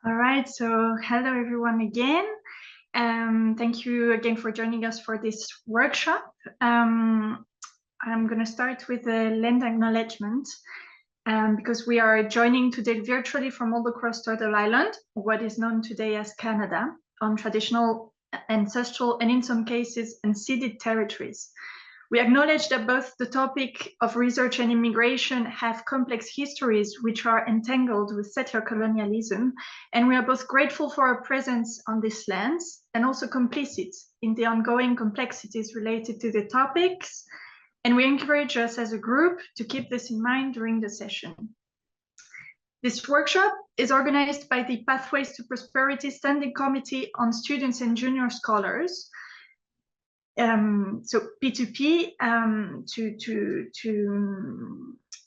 All right, so hello everyone again. Thank you again for joining us for this workshop. I'm going to start with a land acknowledgement because we are joining today virtually from all across Turtle Island, what is known today as Canada, on traditional, ancestral, and in some cases, unceded territories. We acknowledge that both the topic of research and immigration have complex histories which are entangled with settler colonialism, and we are both grateful for our presence on these lands and also complicit in the ongoing complexities related to the topics, and we encourage us as a group to keep this in mind during the session. This workshop is organized by the Pathways to Prosperity Standing Committee on Students and Junior Scholars. So P2P,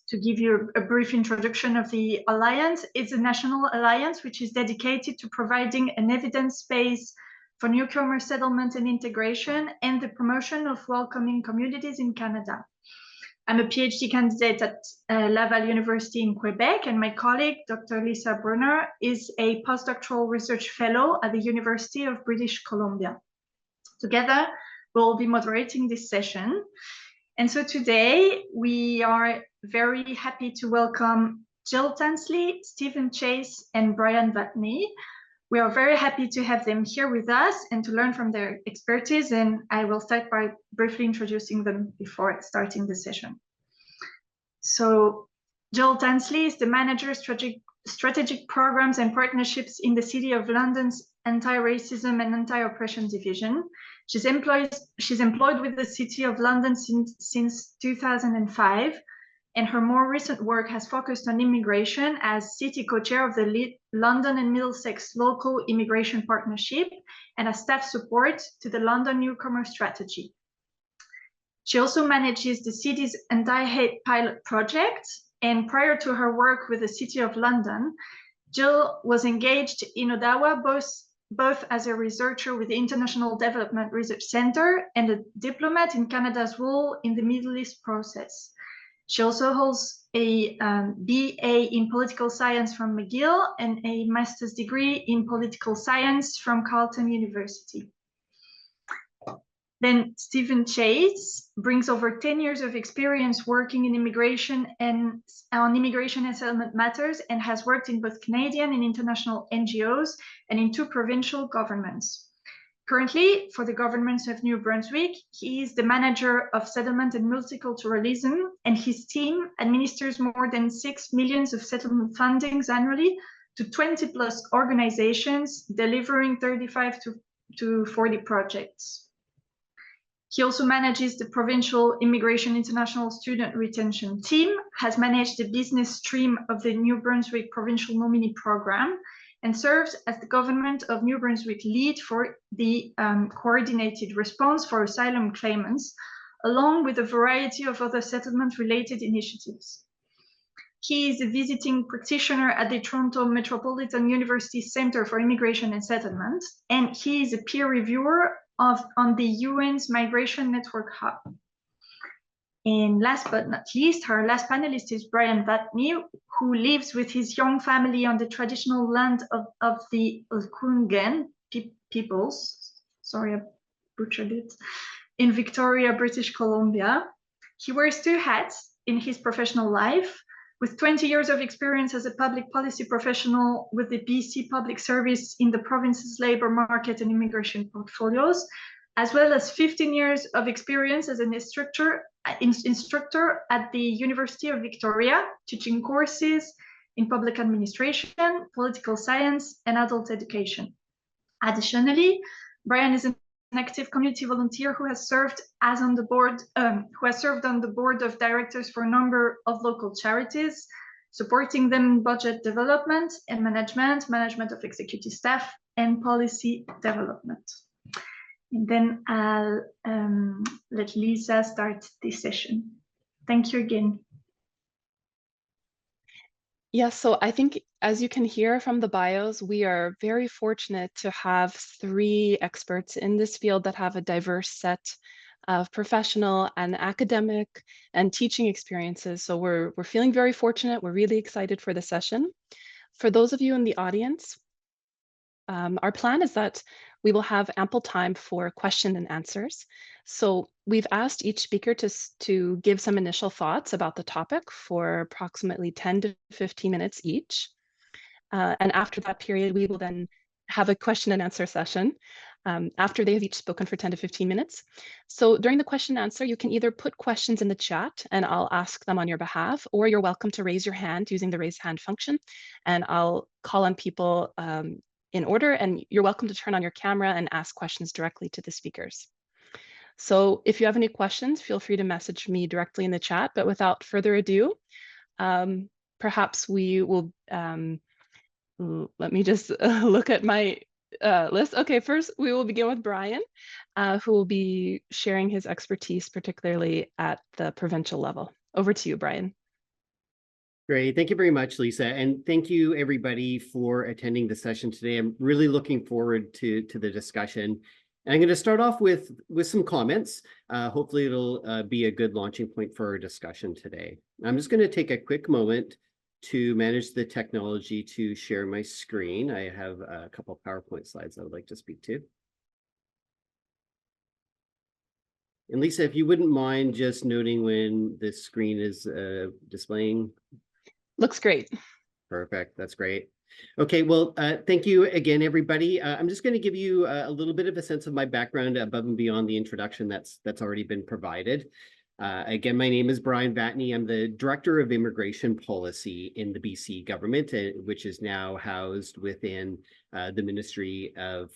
to give you a brief introduction of the Alliance, it's a national alliance which is dedicated to providing an evidence base for newcomer settlement and integration and the promotion of welcoming communities in Canada. I'm a PhD candidate at Laval University in Quebec, and my colleague, Dr. Lisa Brunner, is a postdoctoral research fellow at the University of British Columbia. Together, we'll be moderating this session. And so today we are very happy to welcome Jill Tansley, Stephen Chase, and Brian Vatney. We are very happy to have them here with us and to learn from their expertise. And I will start by briefly introducing them before starting the session. So Jill Tansley is the Manager Strategic Programs and Partnerships in the City of London's Anti-Racism and Anti-Oppression Division. She's employed with the City of London since 2005, and her more recent work has focused on immigration as City Co-Chair of the London and Middlesex Local Immigration Partnership and as staff support to the London Newcomer Strategy. She also manages the city's Anti-Hate Pilot Project, and prior to her work with the City of London, Jill was engaged in Ottawa both as a researcher with the International Development Research Centre and a diplomat in Canada's role in the Middle East process. She also holds a BA in Political Science from McGill and a master's degree in Political Science from Carleton University. Then Stephen Chase brings over 10 years of experience working in immigration and on immigration and settlement matters, and has worked in both Canadian and international NGOs and in 2 provincial governments. Currently, for the government of New Brunswick, he is the Manager of Settlement and Multiculturalism, and his team administers more than 6 million of settlement fundings annually to 20+ organizations, delivering 35 to 40 projects. He also manages the Provincial Immigration International Student Retention Team, has managed the business stream of the New Brunswick Provincial Nominee Program, and serves as the Government of New Brunswick lead for the coordinated response for asylum claimants, along with a variety of other settlement-related initiatives. He is a visiting practitioner at the Toronto Metropolitan University Centre for Immigration and Settlement, and he is a peer reviewer on the UN's Migration Network Hub. And last but not least, our last panelist is Brian Vatney, who lives with his young family on the traditional land of the Algonquin peoples, sorry, I butchered it, in Victoria, British Columbia. He wears 2 hats in his professional life, with 20 years of experience as a public policy professional with the BC Public Service in the province's labour market and immigration portfolios, as well as 15 years of experience as an instructor at the University of Victoria, teaching courses in public administration, political science, and adult education. Additionally, Brian is an active community volunteer who has served on the board of directors for a number of local charities, supporting them in budget development and management of executive staff, and policy development. And then I'll let Lisa start this session. Thank you again. Yeah, so I think, as you can hear from the bios, we are very fortunate to have 3 experts in this field that have a diverse set of professional and academic and teaching experiences. So we're feeling very fortunate. We're really excited for the session. For those of you in the audience, Our plan is that we will have ample time for question and answers. So we've asked each speaker to give some initial thoughts about the topic for approximately 10 to 15 minutes each. And after that period, we will then have a question and answer session after they have each spoken for 10 to 15 minutes. So during the question and answer, you can either put questions in the chat and I'll ask them on your behalf, or you're welcome to raise your hand using the raise hand function, and I'll call on people in order, and you're welcome to turn on your camera and ask questions directly to the speakers. So if you have any questions, feel free to message me directly in the chat, but without further ado, perhaps we will, let me just look at my list. Okay, first we will begin with Brian, who will be sharing his expertise, particularly at the provincial level. Over to you, Brian. Great. Thank you very much, Lisa. And thank you, everybody, for attending the session today. I'm really looking forward to the discussion. And I'm going to start off with some comments. Hopefully, it'll be a good launching point for our discussion today. I'm just going to take a quick moment to manage the technology to share my screen. I have a couple of PowerPoint slides I would like to speak to. And Lisa, if you wouldn't mind just noting when the screen is displaying. Looks great. Perfect. That's great. Okay, well, thank you again, everybody. I'm just going to give you a little bit of a sense of my background above and beyond the introduction that's already been provided. Again, my name is Brian Vatney. I'm the Director of Immigration Policy in the BC government, which is now housed within the Ministry of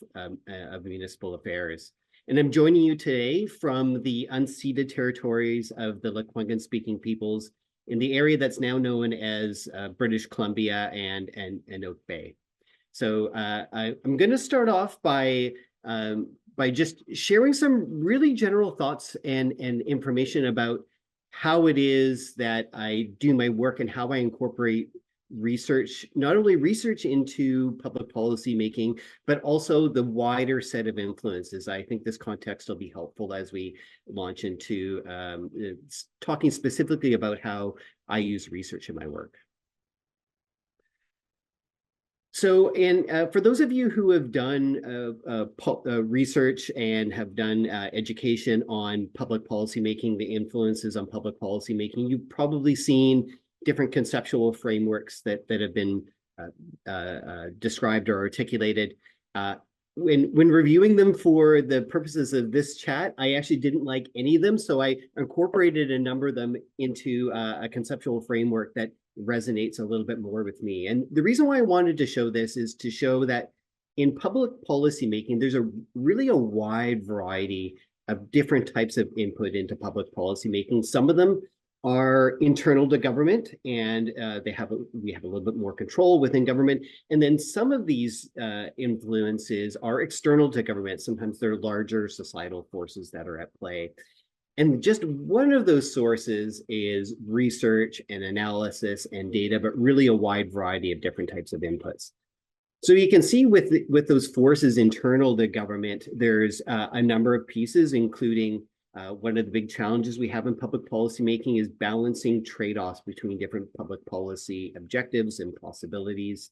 Municipal Affairs. And I'm joining you today from the unceded territories of the Lekwungen-speaking peoples in the area that's now known as British Columbia and Oak Bay. So I'm going to start off by just sharing some really general thoughts and information about how it is that I do my work and how I incorporate research, not only research into public policy making, but also the wider set of influences. I think this context will be helpful as we launch into talking specifically about how I use research in my work. So, for those of you who have done research and have done education on public policy making, the influences on public policy making, you've probably seen different conceptual frameworks that have been described or articulated. When reviewing them for the purposes of this chat, I actually didn't like any of them, so I incorporated a number of them into a conceptual framework that resonates a little bit more with me. And the reason why I wanted to show this is to show that in public policy making, there's really a wide variety of different types of input into public policy making. Some of them are internal to government, and we have a little bit more control within government. And then some of these influences are external to government. Sometimes they're larger societal forces that are at play. And just one of those sources is research and analysis and data, but really a wide variety of different types of inputs. So you can see with those forces internal to government, there's a number of pieces, including one of the big challenges we have in public policy making is balancing trade-offs between different public policy objectives and possibilities.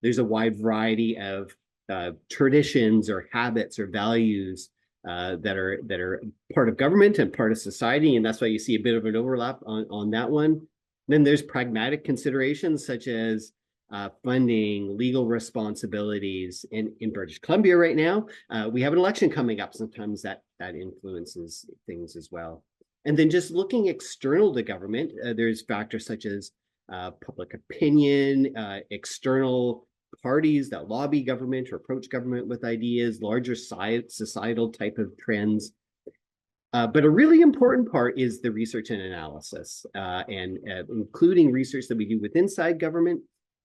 There's a wide variety of traditions or habits or values that are part of government and part of society, and that's why you see a bit of an overlap on that one. Then there's pragmatic considerations such as funding, legal responsibilities. In British Columbia right now, we have an election coming up. Sometimes that influences things as well. And then just looking external to government, there's factors such as public opinion, external parties that lobby government or approach government with ideas, larger societal type of trends. But a really important part is the research and analysis, and including research that we do with inside government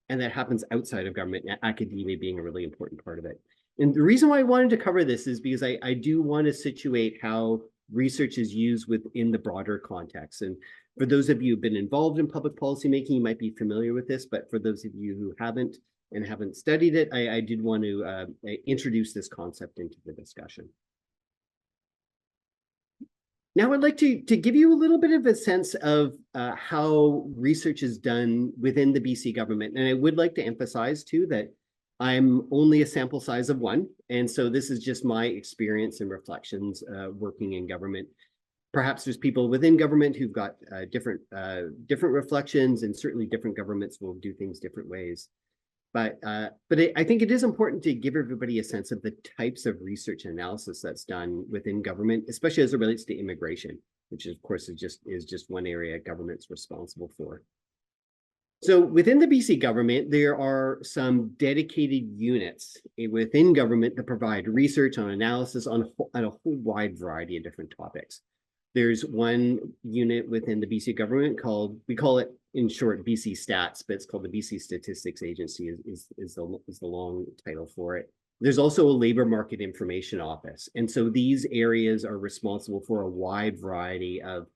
and that happens outside of government, academia being a really important part of it. And the reason why I wanted to cover this is because I do want to situate how research is used within the broader context. And for those of you who've been involved in public policy making, you might be familiar with this, but for those of you who haven't and haven't studied it, I did want to introduce this concept into the discussion. Now, I'd like to give you a little bit of a sense of how research is done within the BC government. And I would like to emphasize, too, that I'm only a sample size of one, and so this is just my experience and reflections working in government. Perhaps there's people within government who've got different reflections, and certainly different governments will do things different ways. But I think it is important to give everybody a sense of the types of research and analysis that's done within government, especially as it relates to immigration, which of course is just one area government's responsible for. So within the BC government, there are some dedicated units within government that provide research on analysis on a whole wide variety of different topics. There's one unit within the BC government called, we call it in short BC Stats, but it's called the BC Statistics Agency is the long title for it. There's also a labor market information office. And so these areas are responsible for a wide variety of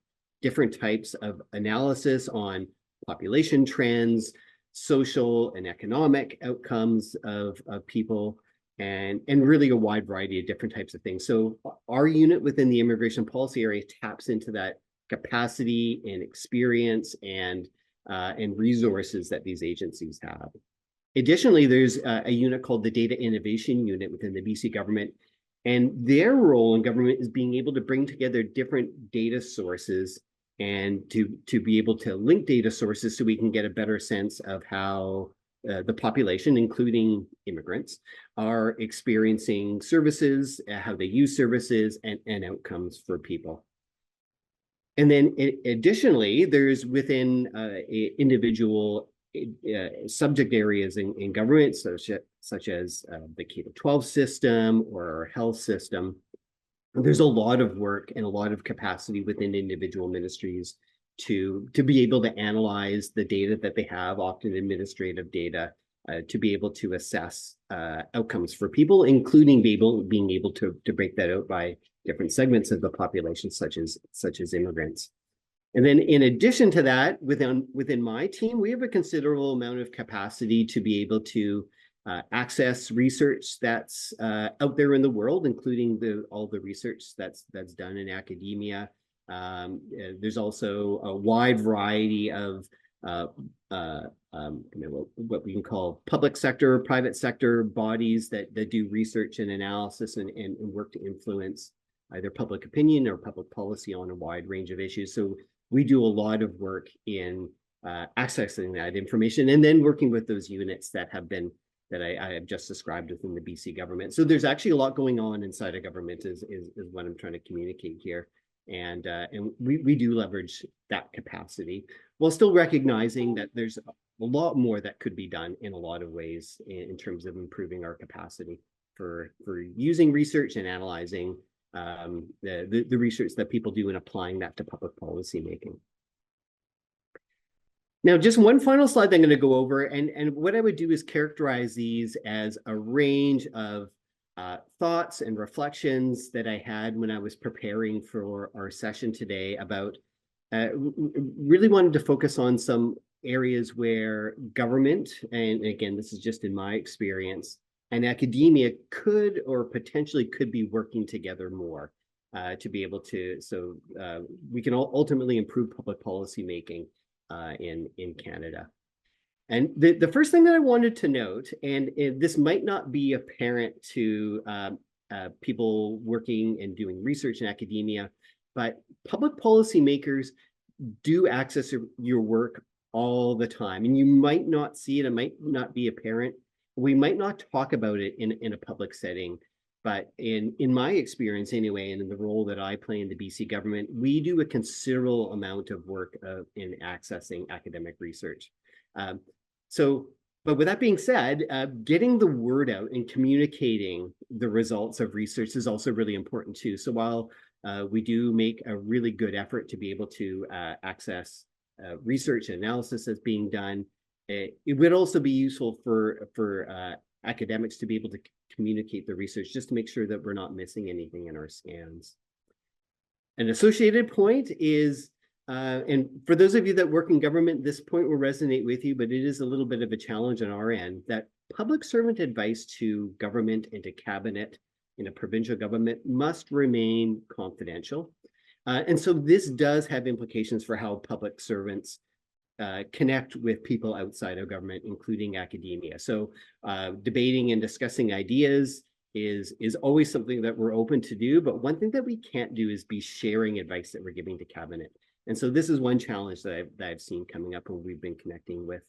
different types of analysis on population trends, social and economic outcomes of people, and really a wide variety of different types of things. So our unit within the immigration policy area taps into that capacity and experience and resources that these agencies have. Additionally, there's a unit called the Data Innovation Unit within the BC government, and their role in government is being able to bring together different data sources and to be able to link data sources so we can get a better sense of how the population, including immigrants, are experiencing services, how they use services, and outcomes for people. And then additionally, there's within individual subject areas in government, such as the K-12 system or our health system. There's a lot of work and a lot of capacity within individual ministries to be able to analyze the data that they have, often administrative data, to be able to assess outcomes for people, including being able to break that out by different segments of the population, such as immigrants. And then in addition to that, within my team, we have a considerable amount of capacity to be able to access research that's out there in the world, including all the research that's done in academia. There's also a wide variety of what we can call public sector, private sector bodies that do research and analysis and work to influence either public opinion or public policy on a wide range of issues. So we do a lot of work in accessing that information and then working with those units that I have just described within the BC government. So there's actually a lot going on inside a government is what I'm trying to communicate here. And we do leverage that capacity while still recognizing that there's a lot more that could be done in a lot of ways in terms of improving our capacity for using research and analyzing the research that people do and applying that to public policy making. Now, just one final slide that I'm going to go over, and what I would do is characterize these as a range of thoughts and reflections that I had when I was preparing for our session today about really wanted to focus on some areas where government, and again, this is just in my experience, and academia could or potentially could be working together more to be able to, so we can ultimately improve public policy making in Canada. And the first thing that I wanted to note, and this might not be apparent to people working and doing research in academia, but public policy makers do access your work all the time. And you might not see it, it might not be apparent. We might not talk about it in a public setting, but in my experience anyway, and in the role that I play in the BC government, we do a considerable amount of work in accessing academic research. But with that being said, getting the word out and communicating the results of research is also really important too. So while we do make a really good effort to be able to access research and analysis that's being done, it would also be useful for academics to be able to communicate the research just to make sure that we're not missing anything in our scans. An associated point is, and for those of you that work in government, this point will resonate with you, but it is a little bit of a challenge on our end, that public servant advice to government and to cabinet in a provincial government must remain confidential. And so this does have implications for how public servants connect with people outside of government, including academia. So debating and discussing ideas is always something that we're open to do, but one thing that we can't do is be sharing advice that we're giving to cabinet. And so this is one challenge that I've seen coming up when we've been connecting with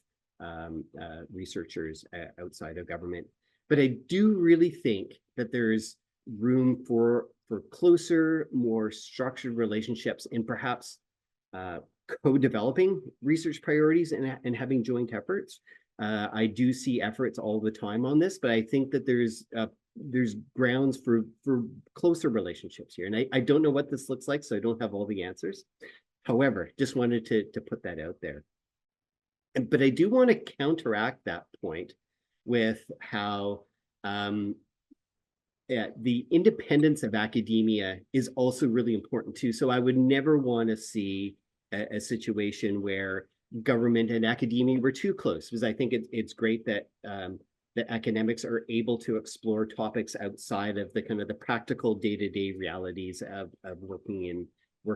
researchers outside of government. But I do really think that there's room for closer, more structured relationships and perhaps co-developing research priorities and having joint efforts. I do see efforts all the time on this, but I think that there's grounds for closer relationships here. And I don't know what this looks like, so I don't have all the answers. However, just wanted to put that out there. But I do want to counteract that point with how the independence of academia is also really important too. So I would never want to see a situation where government and academia were too close, because I think it's great that that academics are able to explore topics outside of the kind of the practical day-to-day realities of working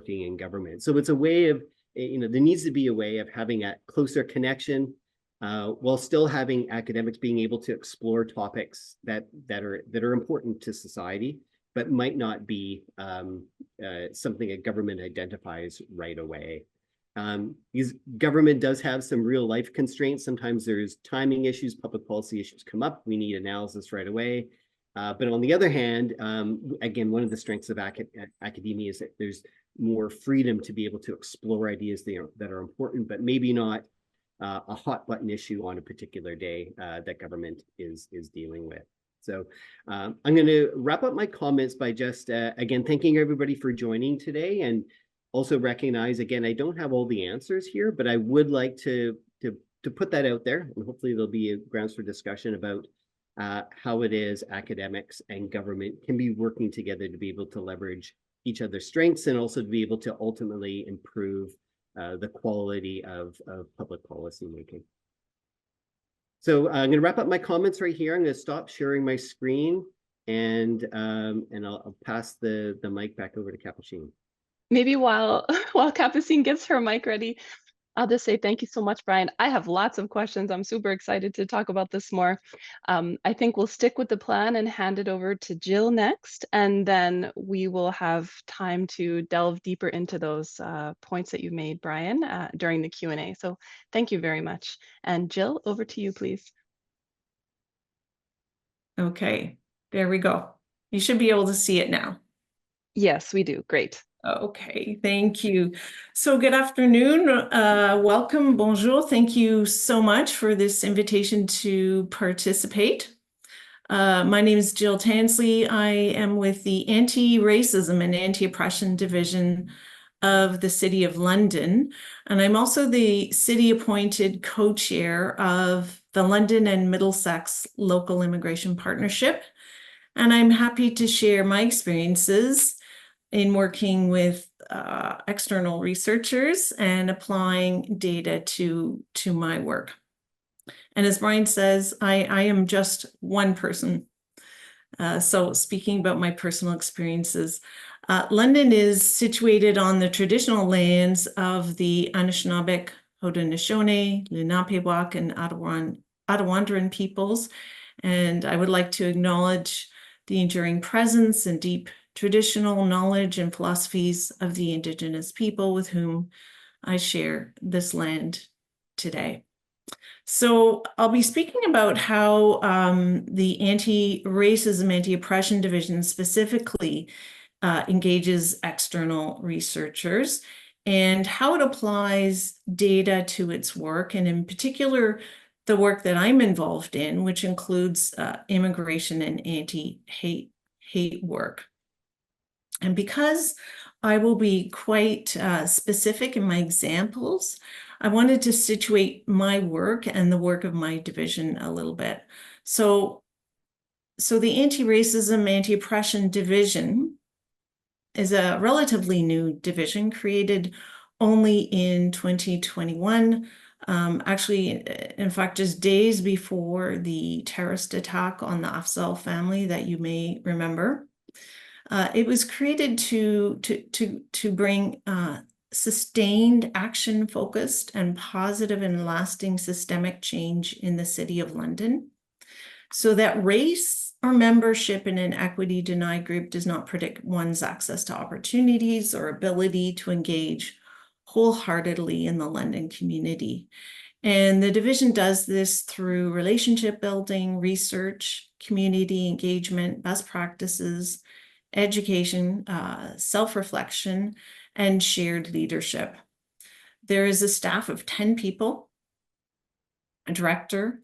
in government. So it's a way of, there needs to be a way of having a closer connection while still having academics being able to explore topics that are important to society, but might not be something a government identifies right away. Because government does have some real life constraints. Sometimes there's timing issues, public policy issues come up. We need analysis right away. But on the other hand, again, one of the strengths of academia is that there's more freedom to be able to explore ideas that are important, but maybe not a hot button issue on a particular day that government is dealing with. So I'm going to wrap up my comments by just, again, thanking everybody for joining today, and also recognize, again, I don't have all the answers here, but I would like to put that out there, and hopefully there'll be grounds for discussion about how it is academics and government can be working together to be able to leverage each other's strengths and also to be able to ultimately improve the quality of public policy making. So I'm going to wrap up my comments right here. I'm going to stop sharing my screen, and I'll pass the mic back over to Capucine. Maybe while Capucine gets her mic ready, I'll just say thank you so much, Brian. I have lots of questions. I'm super excited to talk about this more. I think we'll stick with the plan and hand it over to Jill next, and then we will have time to delve deeper into those points that you made, Brian, during the Q&A. So thank you very much. And Jill, over to you, please. Okay, there we go. You should be able to see it now. Yes, we do. Great. Okay, thank you. So good afternoon, welcome, bonjour. Thank you so much for this invitation to participate. My name is Jill Tansley. I am with the Anti-Racism and Anti-Oppression Division of the City of London, and I'm also the city-appointed co-chair of the London and Middlesex Local Immigration Partnership, and I'm happy to share my experiences in working with external researchers and applying data to my work. And as Brian says, I am just one person. So speaking about my personal experiences, London is situated on the traditional lands of the Anishinaabe, Haudenosaunee, Lenape-Wauk, and Attawandaron peoples. And I would like to acknowledge the enduring presence and deep traditional knowledge and philosophies of the Indigenous people with whom I share this land today. So I'll be speaking about how the Anti-Racism, Anti-Oppression Division specifically engages external researchers and how it applies data to its work, and in particular, the work that I'm involved in, which includes immigration and anti-hate work. And because I will be quite specific in my examples, I wanted to situate my work and the work of my division a little bit. So the Anti-Racism, Anti-Oppression Division is a relatively new division created only in 2021. Actually, in fact, just days before the terrorist attack on the Afzal family that you may remember. It was created to bring sustained, action-focused, and positive and lasting systemic change in the City of London, so that race or membership in an equity denied group does not predict one's access to opportunities or ability to engage wholeheartedly in the London community. And the division does this through relationship building, research, community engagement, best practices, education, self-reflection, and shared leadership. There is a staff of 10 people, a director,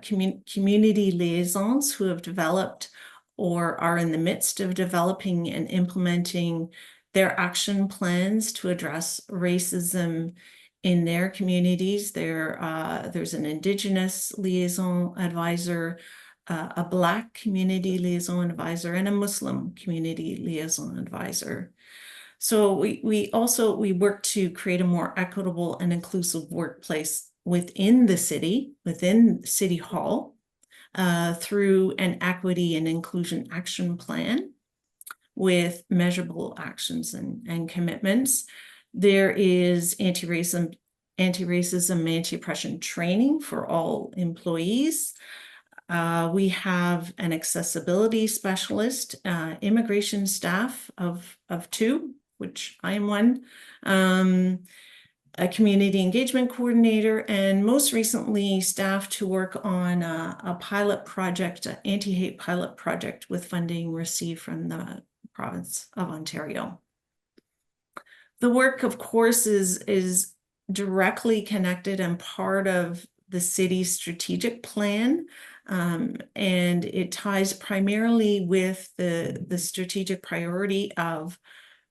community liaisons who have developed or are in the midst of developing and implementing their action plans to address racism in their communities. There's an Indigenous liaison advisor, a Black community liaison advisor, and a Muslim community liaison advisor. So we work to create a more equitable and inclusive workplace within the city, within City Hall, through an equity and inclusion action plan with measurable actions and commitments. There is anti-racism, anti-oppression training for all employees. We have an accessibility specialist, immigration staff of 2, which I am one, a community engagement coordinator, and most recently staff to work on a pilot project, an anti-hate pilot project with funding received from the province of Ontario. The work, of course, is directly connected and part of the city's strategic plan, and it ties primarily with the strategic priority of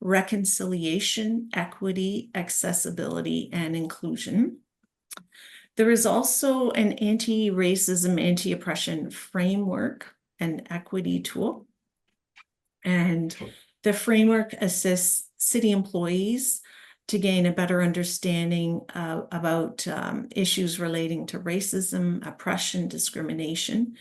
reconciliation, equity, accessibility, and inclusion. There is also an anti-racism, anti-oppression framework and equity tool. And the framework assists city employees to gain a better understanding about issues relating to racism, oppression, discrimination.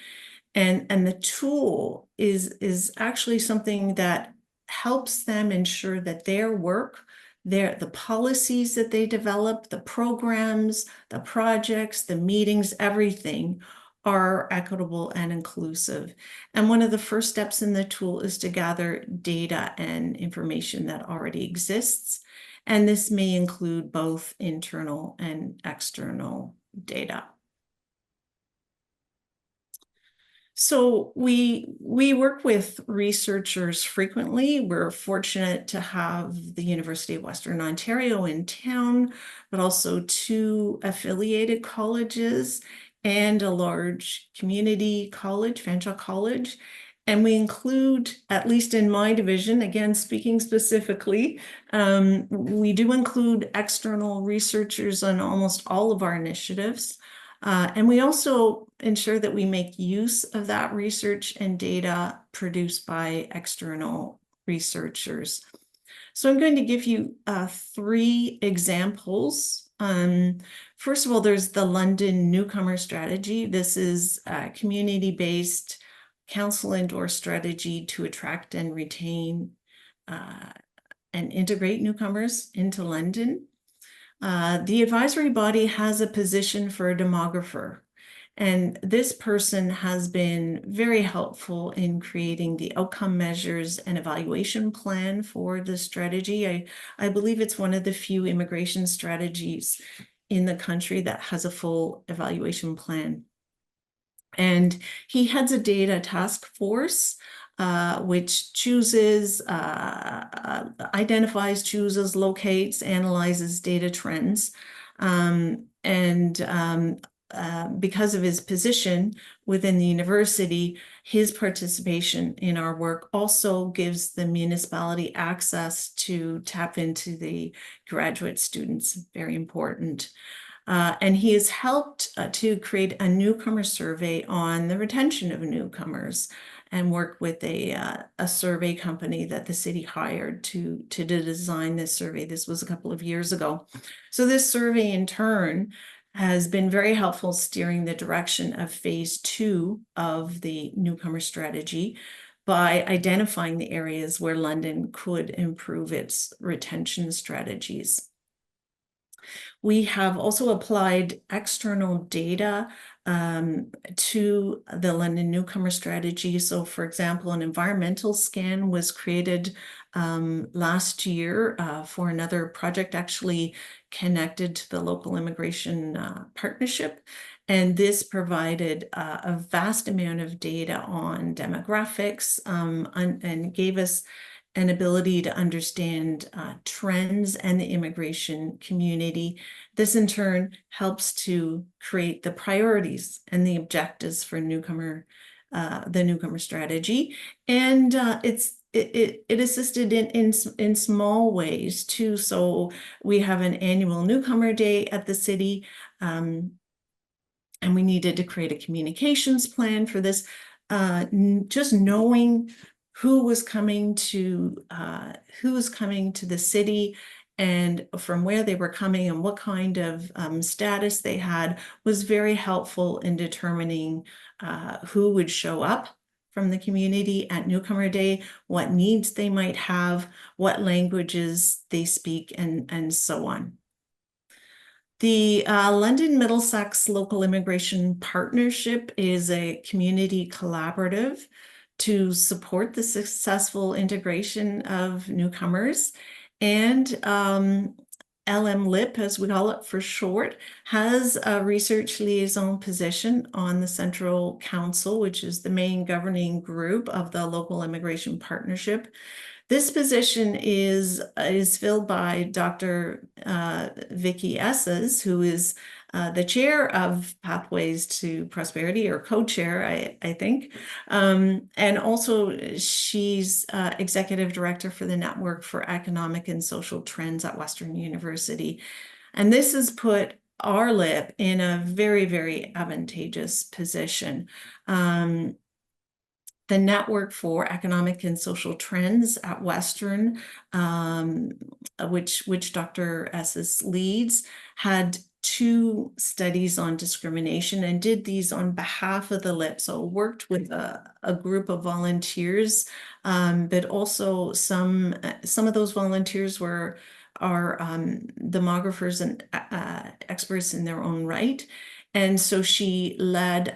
And the tool is actually something that helps them ensure that their work, the policies that they develop, the programs, the projects, the meetings, everything are equitable and inclusive. And one of the first steps in the tool is to gather data and information that already exists. And this may include both internal and external data. So we work with researchers frequently. We're fortunate to have the University of Western Ontario in town, but also 2 affiliated colleges and a large community college, Fanshawe College. And we include, at least in my division, again, speaking specifically, we do include external researchers on almost all of our initiatives. And we also ensure that we make use of that research and data produced by external researchers. So I'm going to give you 3 examples. First of all, there's the London Newcomer Strategy. This is a community-based council-endorsed strategy to attract and retain and integrate newcomers into London. The advisory body has a position for a demographer, and this person has been very helpful in creating the outcome measures and evaluation plan for the strategy. I believe it's one of the few immigration strategies in the country that has a full evaluation plan. And he heads a data task force which chooses, identifies, chooses, locates, analyzes data trends. Because of his position within the university, his participation in our work also gives the municipality access to tap into the graduate students, very important. And he has helped to create a newcomer survey on the retention of newcomers and work with a survey company that the city hired to design this survey. This was a couple of years ago. So this survey in turn has been very helpful steering the direction of phase 2 of the newcomer strategy, by identifying the areas where London could improve its retention strategies. We have also applied external data to the London newcomer strategy. So, for example, an environmental scan was created last year for another project actually connected to the local immigration partnership. And this provided a vast amount of data on demographics and gave us an ability to understand trends and the immigration community. This in turn helps to create the priorities and the objectives for the newcomer strategy. And it assisted in small ways too. So we have an annual newcomer day at the city, and we needed to create a communications plan for this. Just knowing who was coming to the city and from where they were coming and what kind of status they had was very helpful in determining who would show up from the community at Newcomer Day, what needs they might have, what languages they speak, and so on. The London Middlesex Local Immigration Partnership is a community collaborative to support the successful integration of newcomers. And LMLIP, as we call it for short, has a research liaison position on the Central Council, which is the main governing group of the Local Immigration Partnership. This position is filled by Dr. Vicky Esses, who is the chair of Pathways to Prosperity, or co-chair, I think. And also she's executive director for the Network for Economic and Social Trends at Western University. And this has put our LIP in a very, very advantageous position. The Network for Economic and Social Trends at Western, which Dr. Esses leads, had 2 studies on discrimination and did these on behalf of the LIP. So worked with a group of volunteers, but also some of those volunteers are demographers and experts in their own right. And so she led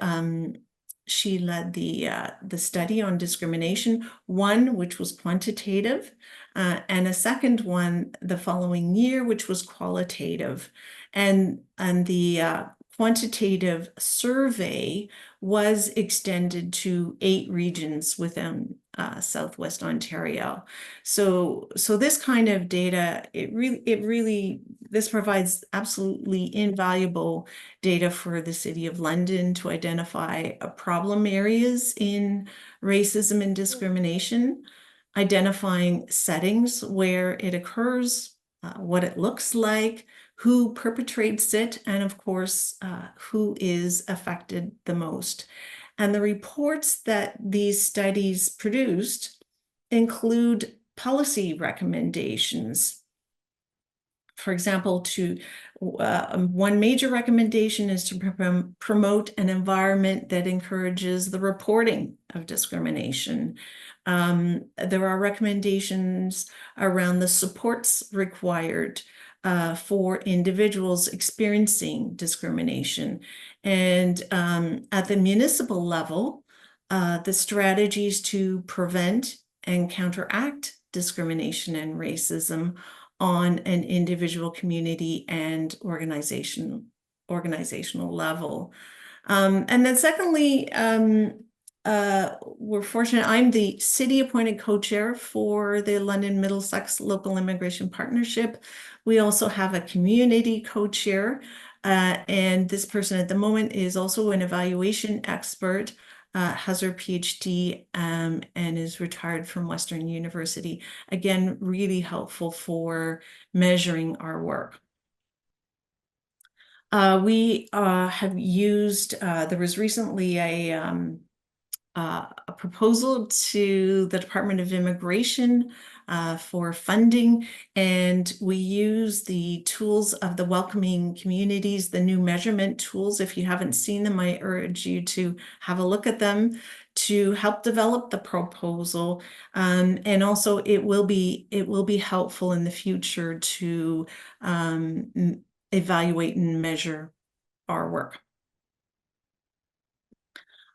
the study on discrimination, one which was quantitative, and a second one the following year, which was qualitative. And the quantitative survey was extended to 8 regions within Southwest Ontario. So this kind of data, this provides absolutely invaluable data for the City of London to identify problem areas in racism and discrimination, identifying settings where it occurs, what it looks like, who perpetrates it, and of course, who is affected the most. And the reports that these studies produced include policy recommendations. For example, one major recommendation is to promote an environment that encourages the reporting of discrimination. There are recommendations around the supports required for individuals experiencing discrimination. And at the municipal level, the strategies to prevent and counteract discrimination and racism on an individual, community, and organizational level. And then secondly, we're fortunate, I'm the city-appointed co-chair for the London Middlesex Local Immigration Partnership. We also have a community co-chair, and this person at the moment is also an evaluation expert, has her PhD, and is retired from Western University. Again, really helpful for measuring our work. We have used, there was recently a proposal to the Department of Immigration for funding, and we use the tools of the Welcoming Communities, the new measurement tools. If you haven't seen them, I urge you to have a look at them to help develop the proposal, and also it will be helpful in the future to evaluate and measure our work.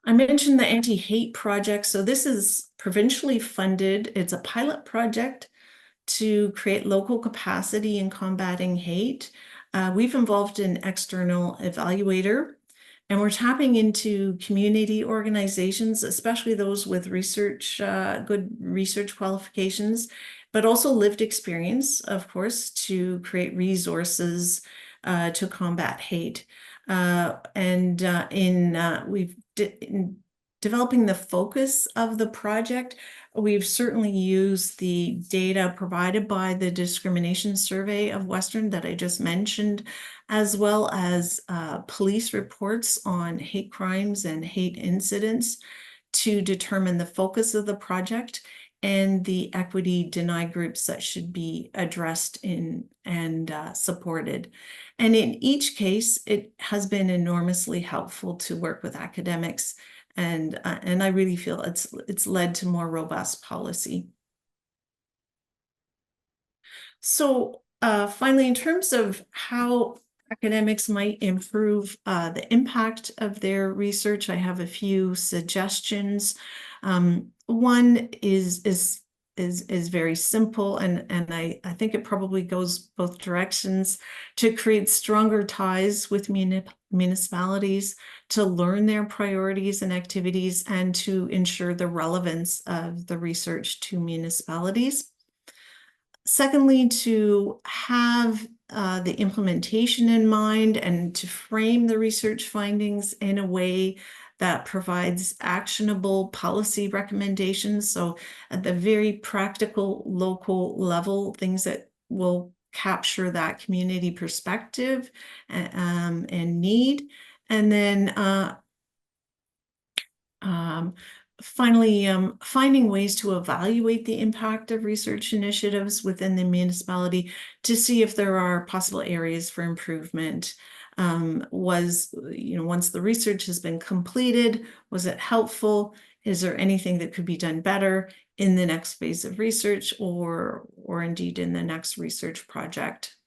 I mentioned the anti-hate project. So this is provincially funded. It's a pilot project to create local capacity in combating hate. We've involved an external evaluator, and we're tapping into community organizations, especially those with research, good research qualifications, but also lived experience, of course, to create resources to combat hate. In developing the focus of the project, we've certainly used the data provided by the discrimination survey of Western that I just mentioned, as well as police reports on hate crimes and hate incidents to determine the focus of the project and the equity denied groups that should be addressed and supported. And in each case, it has been enormously helpful to work with academics, and I really feel it's led to more robust policy. So finally, in terms of how academics might improve the impact of their research, I have a few suggestions. One is very simple, and I think it probably goes both directions: to create stronger ties with municipalities, to learn their priorities and activities, and to ensure the relevance of the research to municipalities. Secondly, to have the implementation in mind and to frame the research findings in a way that provides actionable policy recommendations. So at the very practical local level, things that will capture that community perspective and need. And then finally, finding ways to evaluate the impact of research initiatives within the municipality to see if there are possible areas for improvement. Once the research has been completed, was it helpful? Is there anything that could be done better in the next phase of research, or indeed in the next research project?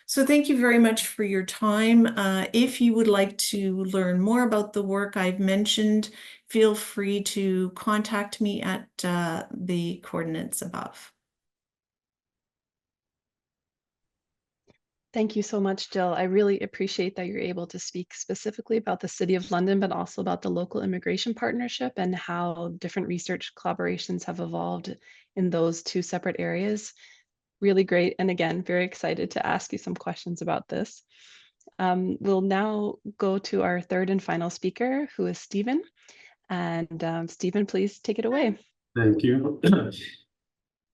So thank you very much for your time. If you would like to learn more about the work I've mentioned, feel free to contact me at the coordinates above. Thank you so much, Jill. I really appreciate that you're able to speak specifically about the City of London, but also about the local immigration partnership and how different research collaborations have evolved in those two separate areas. Really great. And again, very excited to ask you some questions about this. We'll now go to our third and final speaker, who is Stephen. And Stephen, please take it away. Thank you.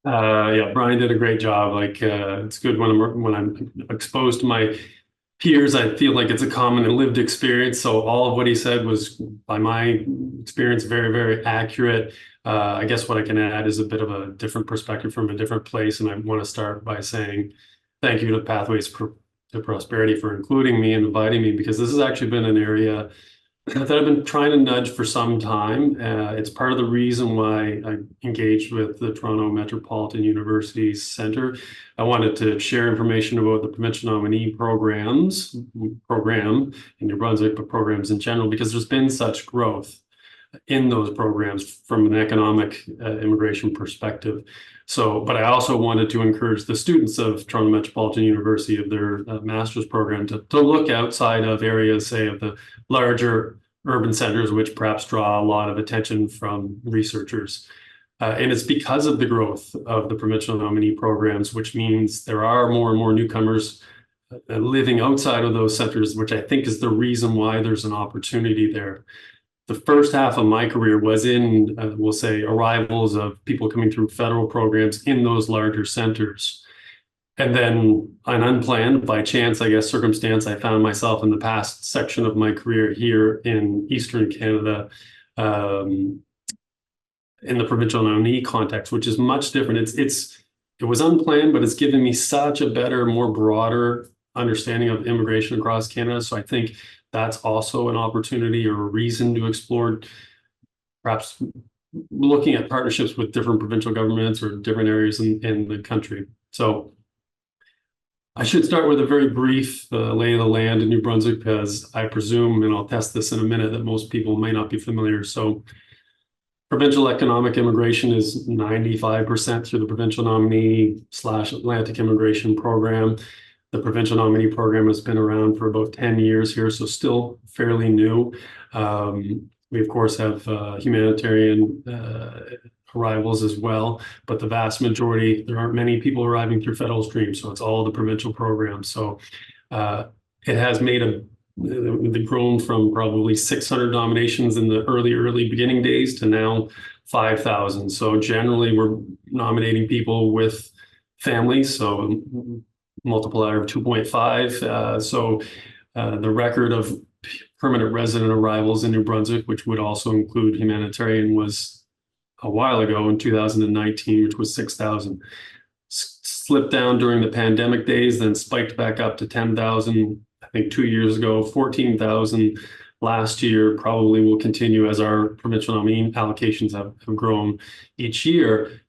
Yeah, Brian did a great job. It's good when I'm exposed to my peers, I feel like it's a common and lived experience. So all of what he said was, by my experience, very, very accurate. I guess what I can add is a bit of a different perspective from a different place. And I want to start by saying thank you to Pathways to Prosperity for including me and inviting me, because this has actually been an area that I've been trying to nudge for some time. It's part of the reason why I engaged with the Toronto Metropolitan University Centre. I wanted to share information about the provincial nominee program in New Brunswick, but programs in general, because there's been such growth in those programs from an economic immigration perspective. But I also wanted to encourage the students of Toronto Metropolitan University of their master's program to look outside of areas, say, of the larger urban centers, which perhaps draw a lot of attention from researchers. And it's because of the growth of the provincial nominee programs, which means there are more and more newcomers living outside of those centers, which I think is the reason why there's an opportunity there. The first half of my career was in, we'll say, arrivals of people coming through federal programs in those larger centers. And then, an unplanned, by chance, I guess, circumstance, I found myself in the past section of my career here in Eastern Canada, in the provincial nominee context, which is much different. It was unplanned, but it's given me such a better, more broader understanding of immigration across Canada. So I think that's also an opportunity or a reason to explore perhaps looking at partnerships with different provincial governments or different areas in the country. So I should start with a very brief lay of the land in New Brunswick, because I presume, and I'll test this in a minute, that most people may not be familiar. So provincial economic immigration is 95% through the provincial nominee/Atlantic immigration program. The provincial nominee program has been around for about 10 years here, so still fairly new. We, of course, have humanitarian arrivals as well, but the vast majority, there aren't many people arriving through federal streams, so it's all the provincial programs. So it has made they've grown from probably 600 nominations in the early beginning days to now 5,000. So generally we're nominating people with families, so multiplier of 2.5. So the record of permanent resident arrivals in New Brunswick, which would also include humanitarian, was a while ago in 2019, which was 6,000. Slipped down during the pandemic days, then spiked back up to 10,000, I think 2 years ago, 14,000 last year, probably will continue as our provincial nominee allocations have grown each year.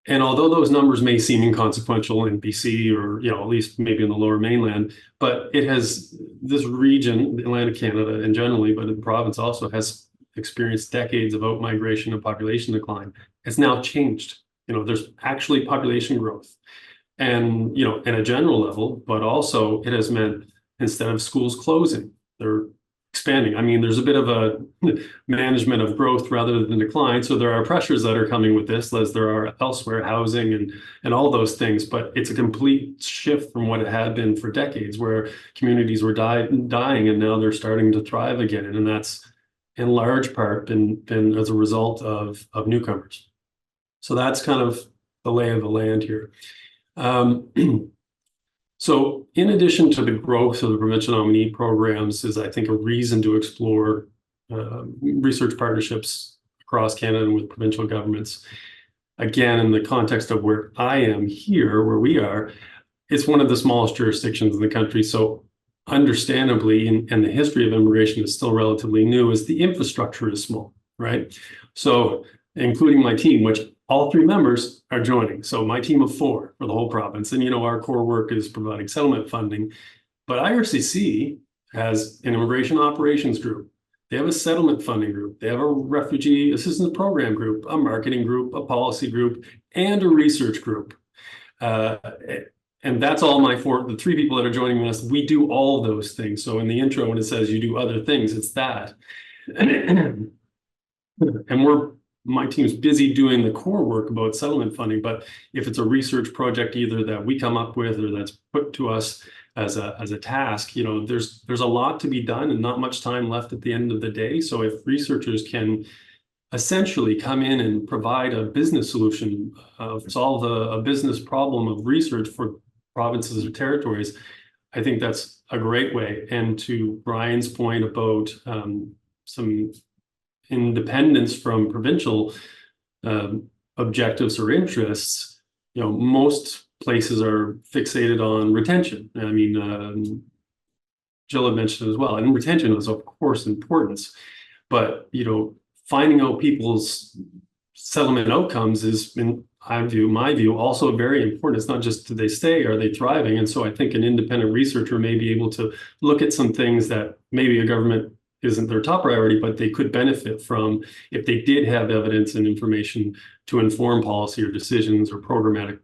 And although those numbers may seem inconsequential in BC or, at least maybe in the lower mainland, but it has, this region, Atlantic Canada and generally, but in the province also, has experienced decades of out-migration and population decline. It's now changed. There's actually population growth and, in a general level, but also it has meant instead of schools closing, they're expanding. I mean, there's a bit of a management of growth rather than decline. So there are pressures that are coming with this, as there are elsewhere, housing and all those things. But it's a complete shift from what it had been for decades, where communities were dying and now they're starting to thrive again. And that's in large part been as a result of newcomers. So that's kind of the lay of the land here. So in addition to the growth of the provincial nominee programs is, I think, a reason to explore research partnerships across Canada and with provincial governments. Again, in the context of where I am here, where we are, it's one of the smallest jurisdictions in the country. So understandably, and the history of immigration is still relatively new, is the infrastructure is small, right? So including my team, which all 3 members are joining. So my team of 4 for the whole province. And, our core work is providing settlement funding. But IRCC has an immigration operations group. They have a settlement funding group. They have a refugee assistance program group, a marketing group, a policy group, and a research group. And that's all the 3 people that are joining us. We do all those things. So in the intro, when it says you do other things, it's that. And my team's busy doing the core work about settlement funding, but if it's a research project either that we come up with or that's put to us as a task, there's a lot to be done and not much time left at the end of the day. So if researchers can essentially come in and provide a business solution, solve a business problem of research for provinces or territories, I think that's a great way. And to Brian's point about some independence from provincial objectives or interests, most places are fixated on retention. I mean, Jill had mentioned as well, and retention is of course importance, but finding out people's settlement outcomes is, in my view, also very important. It's not just do they stay, are they thriving? And so I think an independent researcher may be able to look at some things that maybe a government isn't their top priority, but they could benefit from if they did have evidence and information to inform policy or decisions or programmatic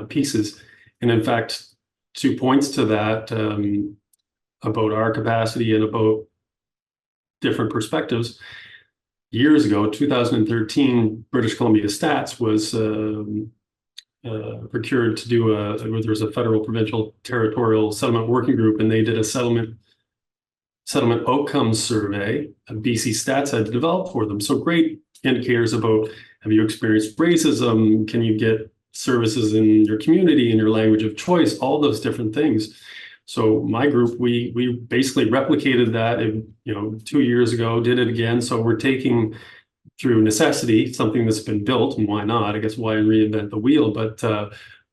pieces. And in fact, 2 points to that about our capacity and about different perspectives. Years ago, 2013, British Columbia Stats was procured to do there was a federal, provincial, territorial settlement working group, and they did a settlement outcomes survey BC Stats had to develop for them. So great indicators about, have you experienced racism? Can you get services in your community, in your language of choice, all those different things. So my group, we basically replicated that, 2 years ago, did it again. So we're taking through necessity something that's been built, and why not? I guess why reinvent the wheel? But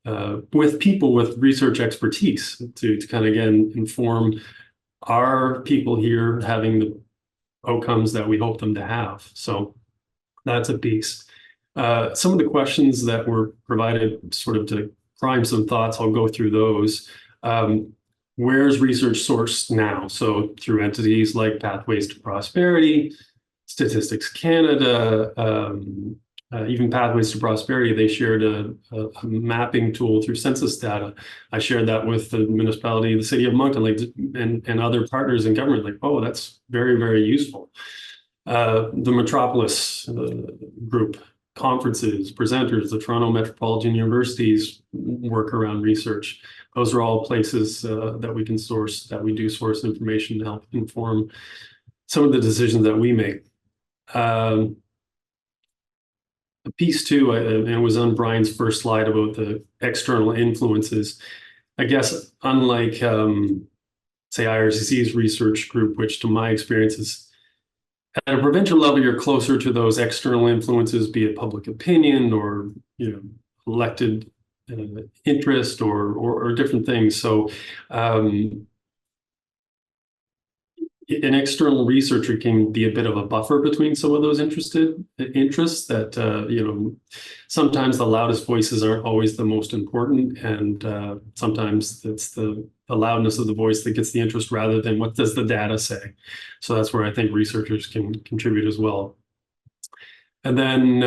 with people with research expertise to kind of, again, inform our people here having the outcomes that we hope them to have. So that's a piece. Some of the questions that were provided sort of to prime some thoughts, I'll go through those. Where's research sourced now? So through entities like Pathways to Prosperity, Statistics Canada, even Pathways to Prosperity, they shared a mapping tool through census data. I shared that with the municipality, the city of Moncton, like, and other partners in government, like, oh, that's very, very useful. The Metropolis group, conferences, presenters, the Toronto Metropolitan University's work around research. Those are all places that we can source, that we do source information to help inform some of the decisions that we make. A piece too, and it was on Brian's first slide about the external influences. I guess unlike, say, IRCC's research group, which to my experience is at a provincial level, you're closer to those external influences, be it public opinion or, you know, elected interest or different things. So an external researcher can be a bit of a buffer between some of those interests that, you know, sometimes the loudest voices aren't always the most important. And sometimes it's the loudness of the voice that gets the interest rather than what does the data say. So that's where I think researchers can contribute as well. And then,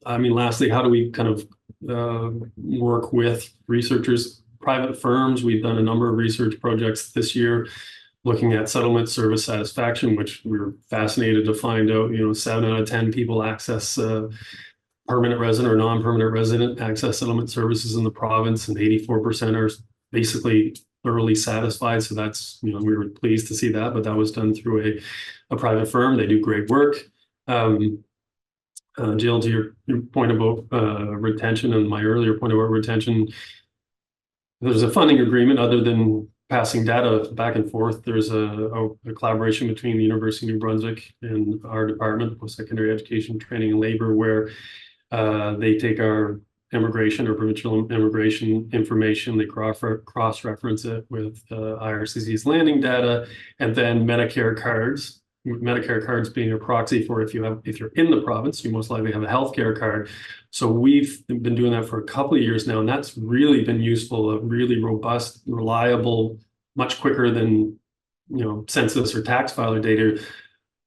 I mean, lastly, how do we kind of work with researchers, private firms? We've done a number of research projects this year looking at settlement service satisfaction, which we were fascinated to find out, you know, 7 out of 10 people access permanent resident or non-permanent resident access settlement services in the province, and 84% are basically thoroughly satisfied. So that's, you know, we were pleased to see that, but that was done through a private firm. They do great work. Jill, to your point about retention and my earlier point about retention, there's a funding agreement other than passing data back and forth. There's a collaboration between the University of New Brunswick and our department, post-secondary education, training and labor, where they take our immigration or provincial immigration information, they cross-reference it with IRCC's landing data, and then Medicare cards. Medicare cards being a proxy for if you're in the province, you most likely have a healthcare card. So we've been doing that for a couple of years now, and that's really been useful, really robust, reliable, much quicker than, you know, census or tax filer data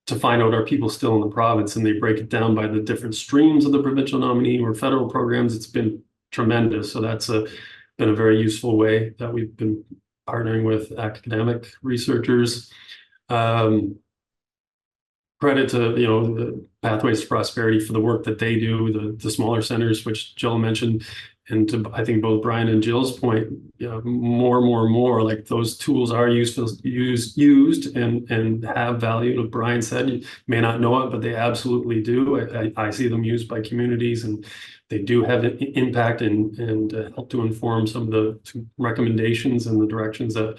to find out are people still in the province, and they break it down by the different streams of the provincial nominee or federal programs. It's been tremendous. So that's been a very useful way that we've been partnering with academic researchers. Credit to, you know, the Pathways to Prosperity for the work that they do, the smaller centers, which Jill mentioned, and to, I think, both Brian and Jill's point, you know, more like those tools are used and have value. Like Brian said, you may not know it, but they absolutely do. I see them used by communities, and they do have an impact and help to inform some of the recommendations and the directions that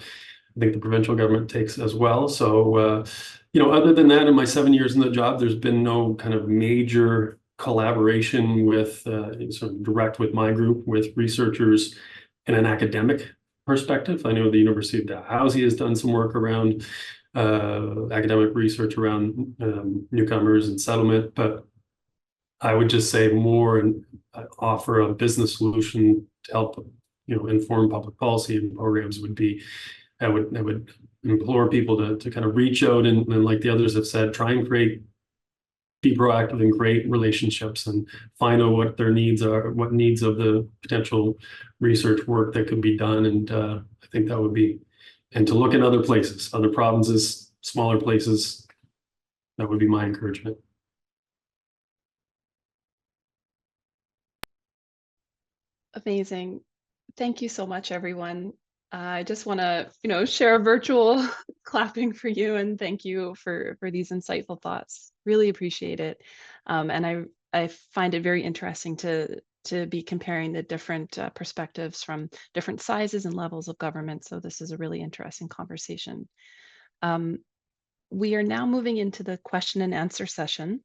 I think the provincial government takes as well. So, you know, other than that, in my 7 years in the job, there's been no kind of major collaboration with sort of direct with my group, with researchers in an academic perspective. I know the University of Dalhousie has done some work around academic research around newcomers and settlement, but I would just say more and offer a business solution to help, you know, inform public policy and programs would be, I would implore people to kind of reach out and like the others have said, try and be proactive and create relationships and find out what their needs are, what needs of the potential research work that could be done. And I think that would be, and to look in other places, other provinces, smaller places, that would be my encouragement. Amazing. Thank you so much, everyone. I just want to, you know, share a virtual clapping for you and thank you for these insightful thoughts. Really appreciate it. And I find it very interesting to be comparing the different perspectives from different sizes and levels of government. So this is a really interesting conversation. We are now moving into the question and answer session.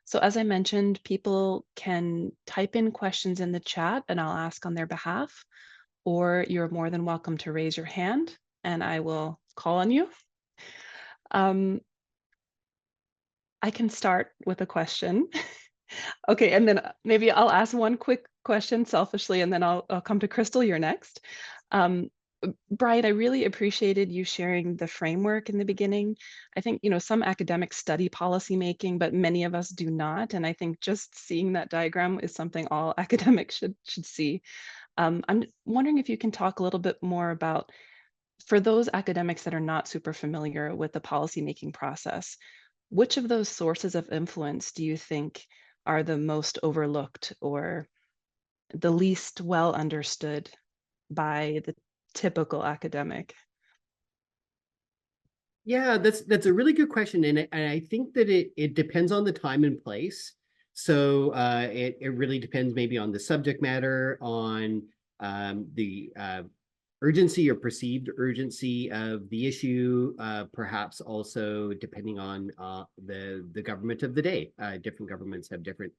So as I mentioned, people can type in questions in the chat and I'll ask on their behalf, or you're more than welcome to raise your hand and I will call on you. I can start with a question. Okay, and then maybe I'll ask one quick question selfishly, and then I'll come to Crystal, you're next. Brian, I really appreciated you sharing the framework in the beginning. I think, some academics study policymaking, but many of us do not. And I think just seeing that diagram is something all academics should see. I'm wondering if you can talk a little bit more about, for those academics that are not super familiar with the policymaking process, which of those sources of influence do you think are the most overlooked or the least well understood by the typical academic? Yeah, that's a really good question, and I think that it depends on the time and place. So it really depends maybe on the subject matter, on the urgency or perceived urgency of the issue, perhaps also depending on the government of the day. Different governments have different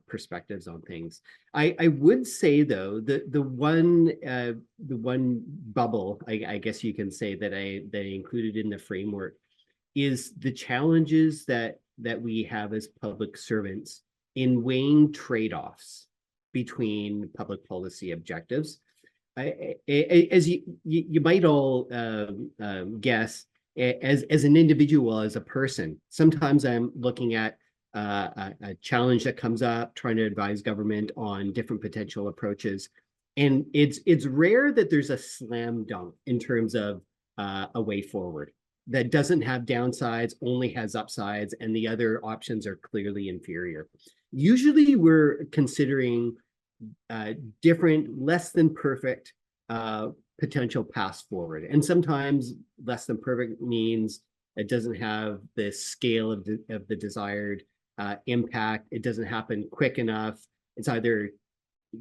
perspectives on things. I would say though, the one bubble, I guess you can say, that I included in the framework is the challenges that we have as public servants in weighing trade-offs between public policy objectives. As you might all guess, as an individual, as a person, sometimes I'm looking at a challenge that comes up, trying to advise government on different potential approaches, and it's rare that there's a slam dunk in terms of a way forward that doesn't have downsides, only has upsides, and the other options are clearly inferior. Usually, we're considering different, less than perfect potential paths forward. And sometimes less than perfect means it doesn't have the scale of the desired impact. It doesn't happen quick enough. It's either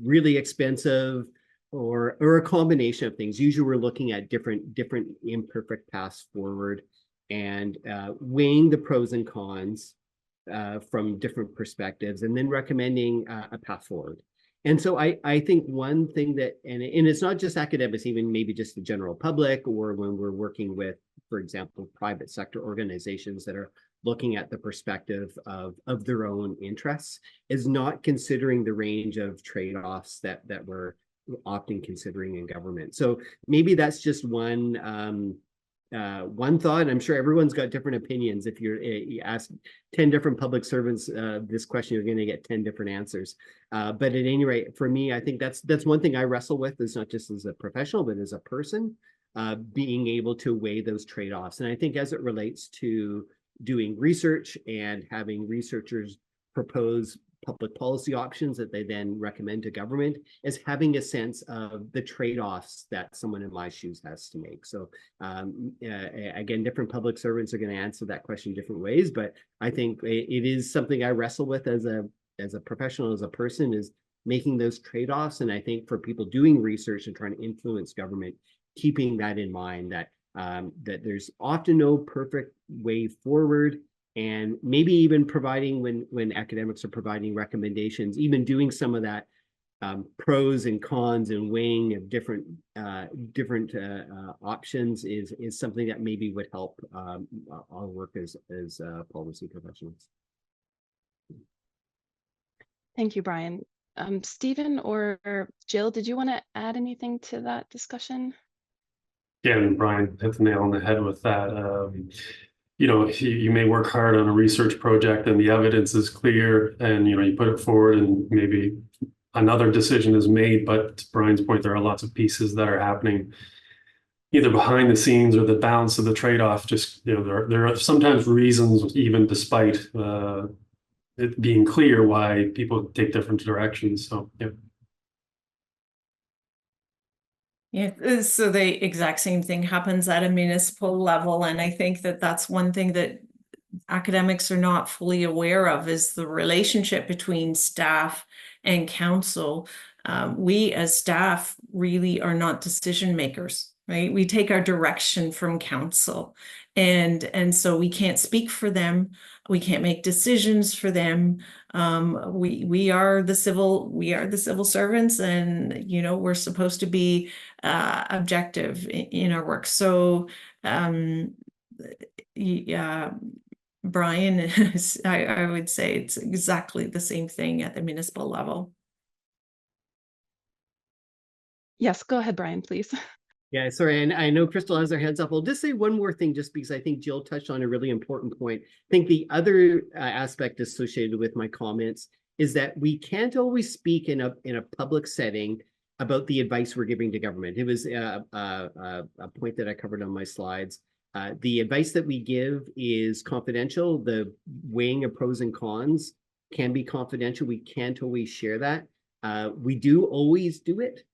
really expensive or a combination of things. Usually we're looking at different imperfect paths forward and weighing the pros and cons from different perspectives, and then recommending a path forward. And so I think one thing that, and it's not just academics, even maybe just the general public, or when we're working with, for example, private sector organizations that are looking at the perspective of their own interests, is not considering the range of trade-offs that we're often considering in government. So maybe that's just one thought. I'm sure everyone's got different opinions. If you ask 10 different public servants this question, you're going to get 10 different answers. But at any rate, for me, I think that's one thing I wrestle with, is not just as a professional, but as a person, being able to weigh those trade-offs. And I think as it relates to doing research and having researchers propose public policy options that they then recommend to government, is having a sense of the trade-offs that someone in my shoes has to make. So again, different public servants are going to answer that question different ways, but I think it is something I wrestle with as a professional, as a person, is making those trade-offs. And I think for people doing research and trying to influence government, keeping that in mind, that there's often no perfect way forward. And maybe even providing, when academics are providing recommendations, even doing some of that pros and cons and weighing of different options is something that maybe would help our work as policy professionals. Thank you, Brian. Stephen or Jill, did you want to add anything to that discussion? Yeah, and Brian hit the nail on the head with that. You may work hard on a research project and the evidence is clear, and you put it forward and maybe another decision is made, but to Brian's point, there are lots of pieces that are happening either behind the scenes or the balance of the trade-off. Just there are sometimes reasons, even despite it being clear, why people take different directions. So yeah. Yeah, so the exact same thing happens at a municipal level. And I think that that's one thing that academics are not fully aware of, is the relationship between staff and council. We as staff really are not decision makers. right? We take our direction from council. And so we can't speak for them. We can't make decisions for them. We are the civil servants, and we're supposed to be objective in our work. So yeah, Brian, I would say it's exactly the same thing at the municipal level. Yes, go ahead, Brian, please. Yeah, sorry, and I know Crystal has her hands up. I'll just say one more thing, just because I think Jill touched on a really important point. I think the other aspect associated with my comments is that we can't always speak in a public setting about the advice we're giving to government. It was a point that I covered on my slides. The advice that we give is confidential. The weighing of pros and cons can be confidential. We can't always share that. We do always do it.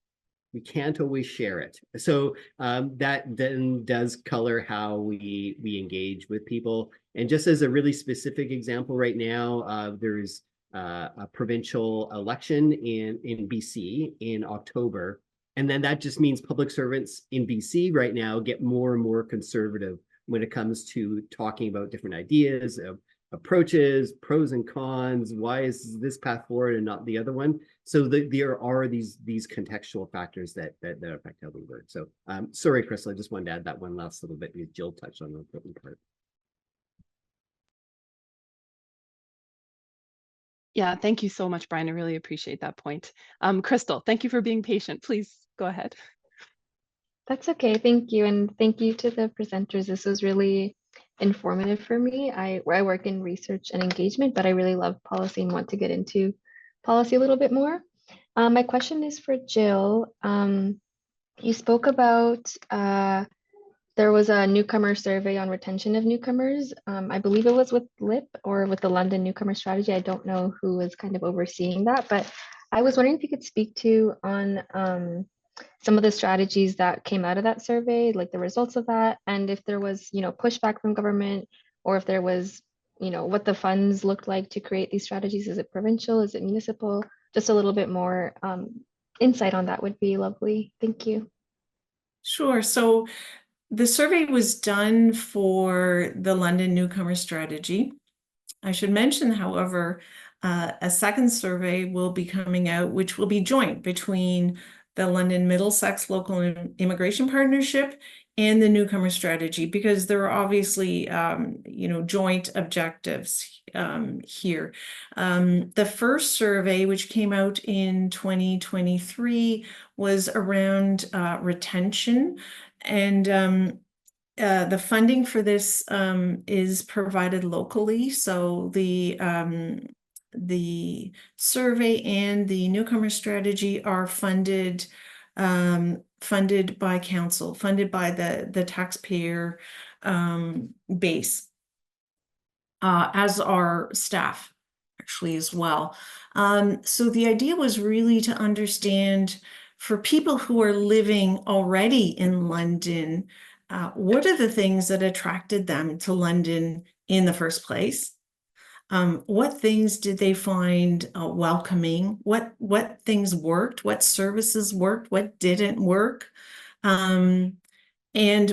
We can't always share it. So that then does color how we engage with people. And just as a really specific example right now, there's a provincial election in BC in October. And then that just means public servants in BC right now get more and more conservative when it comes to talking about different ideas, approaches, pros and cons, why is this path forward and not the other one? So there are these contextual factors that affect how we work. So sorry, Crystal, I just wanted to add that one last little bit because Jill touched on the important part. Yeah, thank you so much, Brian. I really appreciate that point. Crystal, thank you for being patient. Please go ahead. That's okay, thank you. And thank you to the presenters. This was really informative for me. I work in research and engagement, but I really love policy and want to get into policy a little bit more. My question is for Jill. You spoke about there was a newcomer survey on retention of newcomers. I believe it was with LIP or with the London Newcomer Strategy. I don't know who was kind of overseeing that, but I was wondering if you could speak to on some of the strategies that came out of that survey, like the results of that, and if there was, pushback from government, or if there was, what the funds looked like to create these strategies. Is it provincial? Is it municipal? Just a little bit more insight on that would be lovely. Thank you. Sure. So the survey was done for the London Newcomer Strategy. I should mention, however, a second survey will be coming out, which will be joint between the London Middlesex Local Immigration Partnership and the Newcomer Strategy, because there are obviously, joint objectives here. The first survey, which came out in 2023, was around retention, and the funding for this is provided locally. So the survey and the Newcomer Strategy are funded by council, funded by the taxpayer base, as our staff actually as well. So the idea was really to understand, for people who are living already in London, what are the things that attracted them to London in the first place? What things did they find welcoming? What things worked? What services worked? What didn't work? And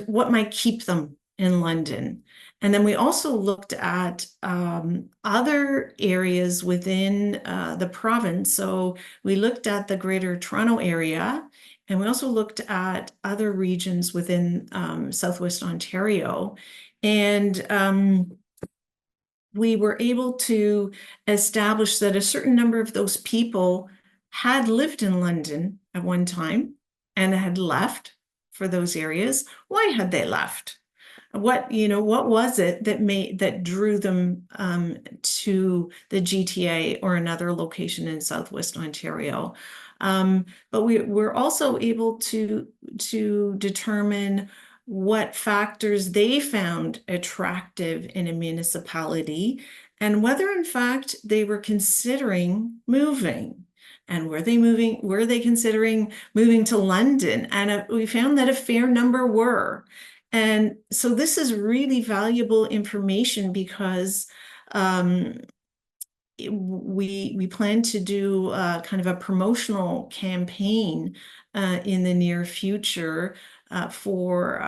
what might keep them in London? And then we also looked at other areas within the province. So we looked at the Greater Toronto area, and we also looked at other regions within Southwest Ontario. And we were able to establish that a certain number of those people had lived in London at one time and had left for those areas. Why had they left? What was it that drew them to the GTA or another location in Southwest Ontario? But we're also able to determine what factors they found attractive in a municipality, and whether in fact they were considering moving. And were they considering moving to London? And we found that a fair number were. And so this is really valuable information, because we plan to do kind of a promotional campaign in the near future, for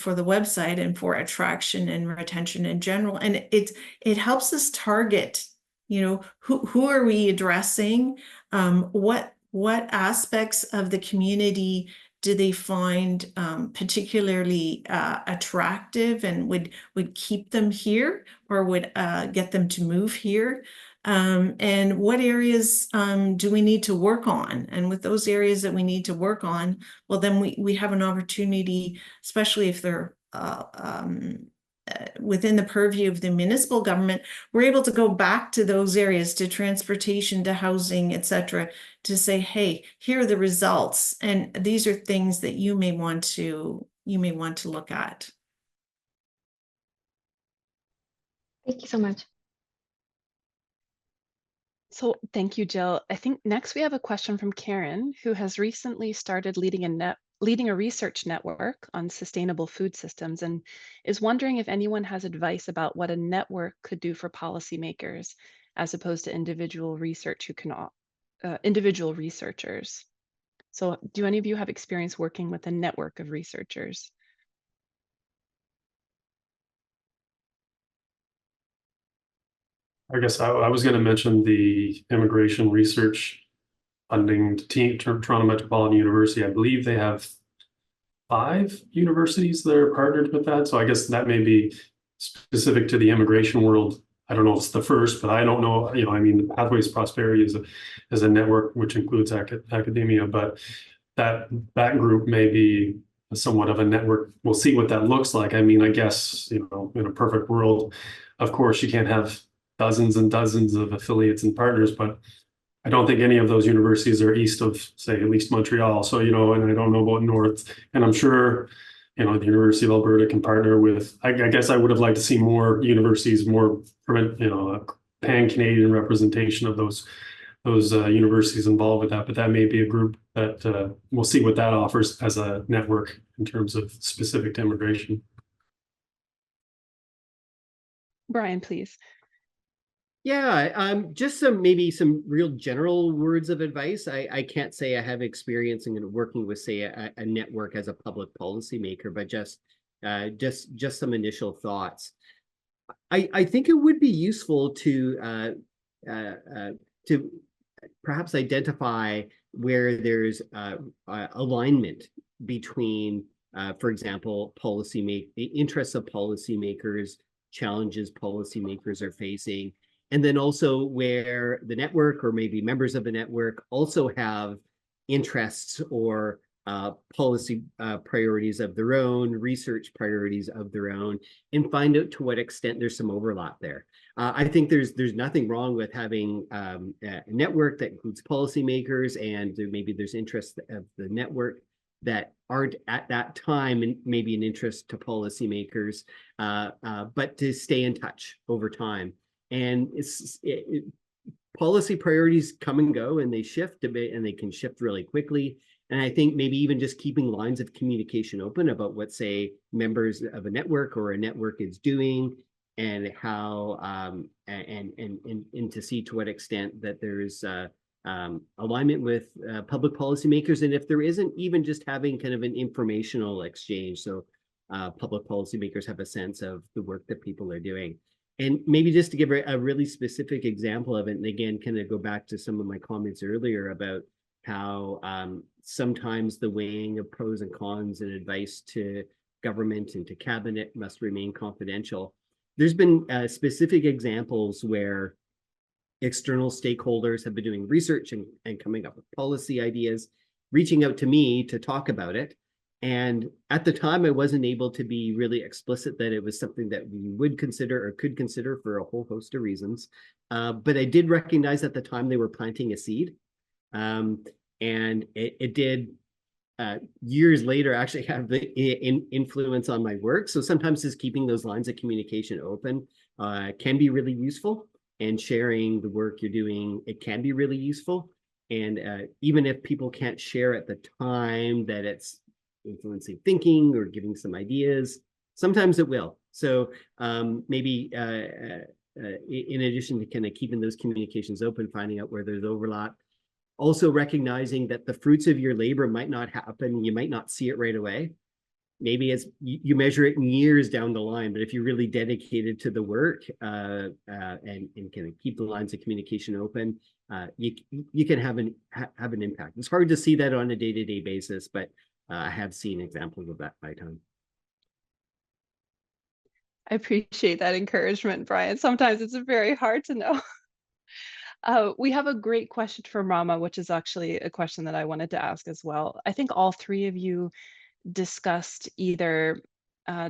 the website and for attraction and retention in general. And it helps us target, you know, who are we addressing? What aspects of the community do they find particularly attractive and would keep them here or would get them to move here? And what areas do we need to work on? And with those areas that we need to work on, well, then we have an opportunity, especially if they're within the purview of the municipal government, we're able to go back to those areas, to transportation, to housing, etc., to say, hey, here are the results, and these are things that you may want to look at. Thank you so much. So thank you, Jill. I think next we have a question from Karen, who has recently started leading a research network on sustainable food systems and is wondering if anyone has advice about what a network could do for policymakers as opposed to individual researchers. So do any of you have experience working with a network of researchers? I guess I was going to mention the immigration research funding to Toronto Metropolitan University. I believe they have 5 universities that are partnered with that. So I guess that may be specific to the immigration world. I don't know if it's the first, but I don't know, you know, I mean, the Pathways Prosperity is a network which includes academia, but that group may be somewhat of a network. We'll see what that looks like. I mean, I guess, you know, in a perfect world, of course, you can't have dozens and dozens of affiliates and partners, but I don't think any of those universities are east of, say, at least Montreal. So, you know, and I don't know about north. And I'm sure, you know, the University of Alberta can partner with, I guess I would have liked to see more universities, more, you know, pan-Canadian representation of those universities involved with that. But that may be a group that we'll see what that offers as a network in terms of specific to immigration. Brian, please. Yeah, just maybe some real general words of advice. I can't say I have experience in working with, say, a network as a public policymaker, but just some initial thoughts. I think it would be useful to perhaps identify where there's alignment between, for example, the interests of policymakers, challenges policymakers are facing, and then also where the network or maybe members of the network also have interests or policy priorities of their own, research priorities of their own, and find out to what extent there's some overlap there. I think there's nothing wrong with having a network that includes policymakers, and maybe there's interests of the network that aren't at that time and maybe an interest to policymakers, but to stay in touch over time. And policy priorities come and go, and they shift a bit, and they can shift really quickly. And I think maybe even just keeping lines of communication open about what, say, members of a network or a network is doing, and how and to see to what extent that there's alignment with public policymakers, and if there isn't, even just having kind of an informational exchange, so public policymakers have a sense of the work that people are doing. And maybe just to give a really specific example of it, and again, kind of go back to some of my comments earlier about how sometimes the weighing of pros and cons and advice to government and to cabinet must remain confidential. There's been specific examples where external stakeholders have been doing research and coming up with policy ideas, reaching out to me to talk about it. And at the time, I wasn't able to be really explicit that it was something that we would consider or could consider for a whole host of reasons. But I did recognize at the time they were planting a seed. And it did years later actually have the influence on my work. So sometimes just keeping those lines of communication open can be really useful, and sharing the work you're doing, it can be really useful. And even if people can't share at the time that it's influencing thinking or giving some ideas, sometimes it will. So maybe in addition to kind of keeping those communications open, finding out where there's overlap, also recognizing that the fruits of your labor might not happen, you might not see it right away. maybe it's you measure it in years down the line, but if you're really dedicated to the work and can keep the lines of communication open, you can have an impact. It's hard to see that on a day-to-day basis, but I have seen examples of that by time. I appreciate that encouragement, Brian. Sometimes it's very hard to know. We have a great question from Rama, which is actually a question that I wanted to ask as well. I think all three of you discussed either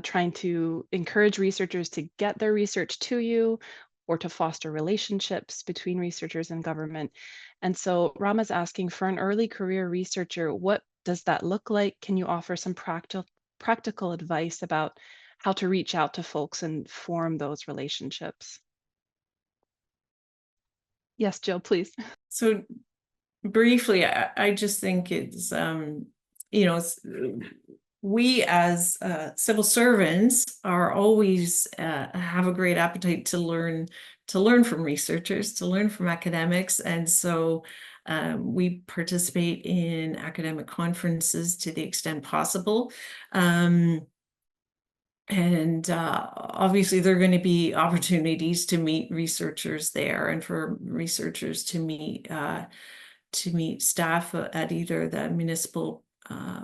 trying to encourage researchers to get their research to you or to foster relationships between researchers and government. And so Rama's asking, for an early career researcher, what does that look like? Can you offer some practical advice about how to reach out to folks and form those relationships? Yes, Jill, please. So briefly, I just think it's, you know, we as civil servants are always have a great appetite to learn from researchers, to learn from academics. And so we participate in academic conferences to the extent possible. And obviously there are going to be opportunities to meet researchers there and for researchers to meet staff at either the municipal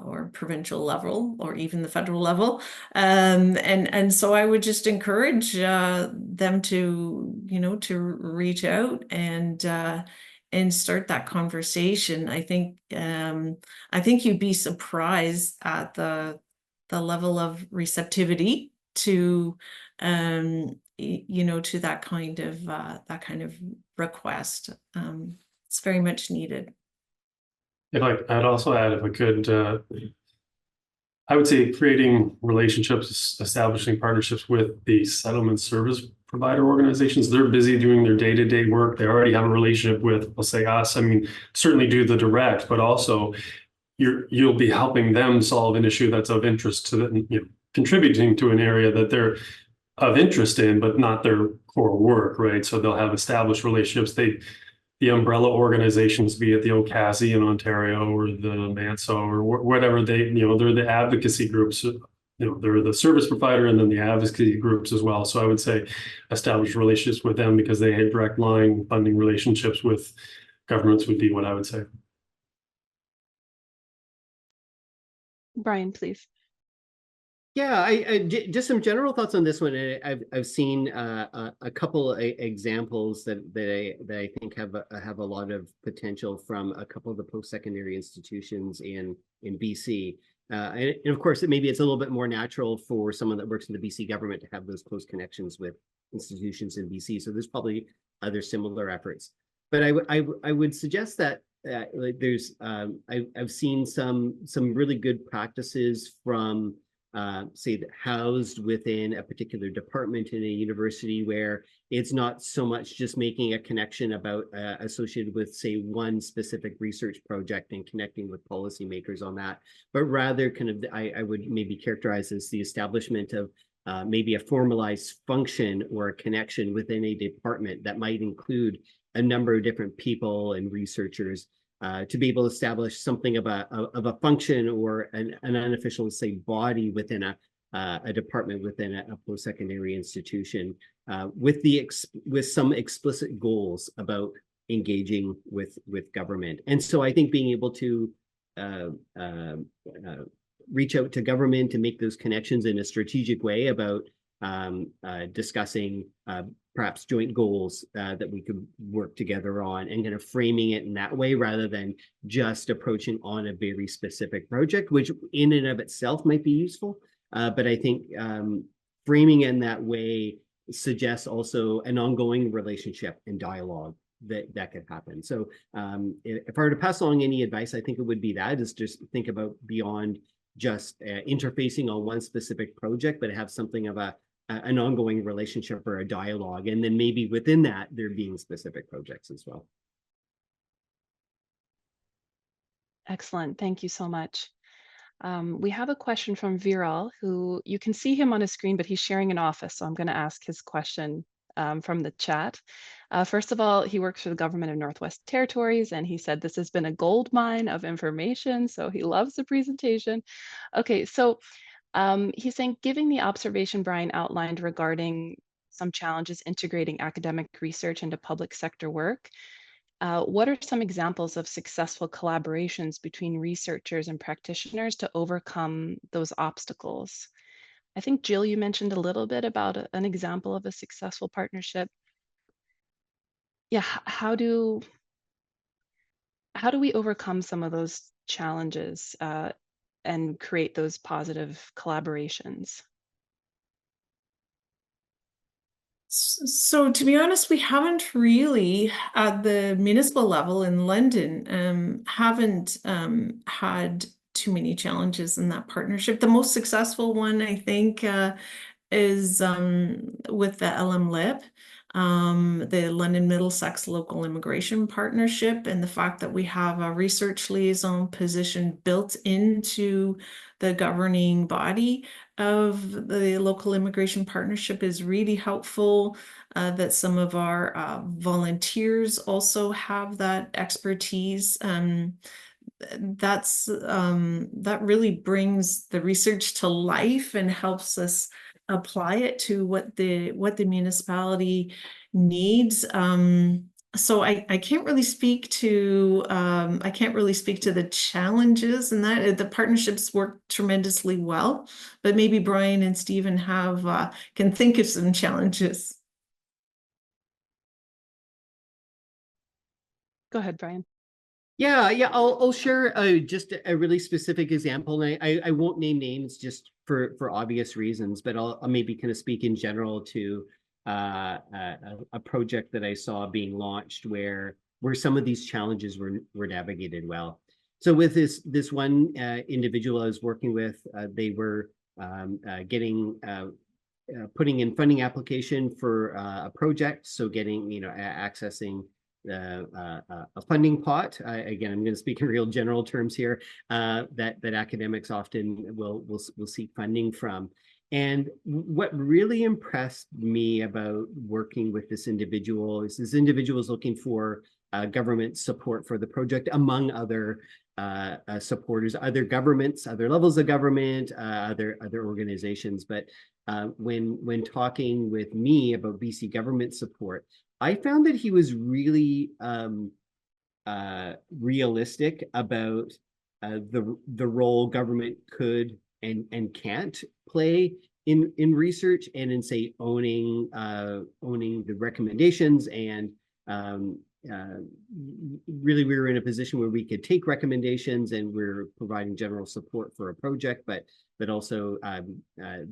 or provincial level or even the federal level. And so I would just encourage them to, you know, to reach out and start that conversation. I think you'd be surprised at the level of receptivity to you know, to that kind of request. It's very much needed. I'd also add, if I could, I would say creating relationships, establishing partnerships with the settlement service provider organizations. They're busy doing their day-to-day work. They already have a relationship with, let's say, us. I mean, certainly do the direct, but also you'll be helping them solve an issue that's of interest to them, you know, contributing to an area that they're of interest in, but not their core work, right? So they'll have established relationships. The umbrella organizations, be it the OCASI in Ontario or the MANSO or whatever, you know, they're the advocacy groups, you know, they're the service provider and then the advocacy groups as well. So I would say establish relationships with them because they had direct line funding relationships with governments would be what I would say. Brian, please. Yeah, I just some general thoughts on this one. I've seen a couple of examples that I think have a lot of potential from a couple of the post-secondary institutions in BC. And of course, maybe it's a little bit more natural for someone that works in the BC government to have those close connections with institutions in BC. So there's probably other similar efforts. But I would suggest that like there's I've seen some really good practices from say housed within a particular department in a university where it's not so much just making a connection about associated with, say, one specific research project and connecting with policymakers on that, but rather kind of I would maybe characterize as the establishment of maybe a formalized function or a connection within a department that might include a number of different people and researchers to be able to establish something of a function or an unofficial, say, body within a department within a post-secondary institution with some explicit goals about engaging with government. And so I think being able to reach out to government to make those connections in a strategic way about discussing perhaps joint goals that we could work together on and kind of framing it in that way rather than just approaching on a very specific project, which in and of itself might be useful. But I think framing it in that way suggests also an ongoing relationship and dialogue that could happen. So if I were to pass along any advice, I think it would be that is just think about beyond just interfacing on one specific project, but have something of an ongoing relationship or a dialogue. And then maybe within that, there being specific projects as well. Excellent. Thank you so much. We have a question from Viral, who you can see him on his screen, but he's sharing an office. So I'm going to ask his question from the chat. First of all, he works for the government of Northwest Territories, and he said this has been a gold mine of information. So he loves the presentation. Okay, so He's saying, given the observation Brian outlined regarding some challenges integrating academic research into public sector work, what are some examples of successful collaborations between researchers and practitioners to overcome those obstacles? I think, Jill, you mentioned a little bit about an example of a successful partnership. Yeah, how do we overcome some of those challenges and create those positive collaborations? So to be honest, we haven't really at the municipal level in London haven't had too many challenges in that partnership. The most successful one, I think, is with the LMLIP, the London Middlesex Local Immigration Partnership, and the fact that we have a research liaison position built into the governing body of the local immigration partnership is really helpful. That some of our volunteers also have that expertise. That really brings the research to life and helps us apply it to what the municipality needs. So I can't really speak to the challenges, and that the partnerships work tremendously well, but maybe Brian and Stephen can think of some challenges. Go ahead, Brian. Yeah, I'll share just a really specific example, and I won't name names just for obvious reasons, but I'll maybe kind of speak in general to a project that I saw being launched where some of these challenges were navigated well. So with this one individual I was working with, they were putting in funding application for a project, so getting accessing a funding pot. Again, I'm going to speak in real general terms here, that academics often will seek funding from. And what really impressed me about working with this individual is looking for government support for the project, among other supporters, other governments, other levels of government, other organizations. But when talking with me about BC government support, I found that he was really realistic about the role government could and can't play in research, and in, say, owning the recommendations, and really we were in a position where we could take recommendations and we're providing general support for a project, but also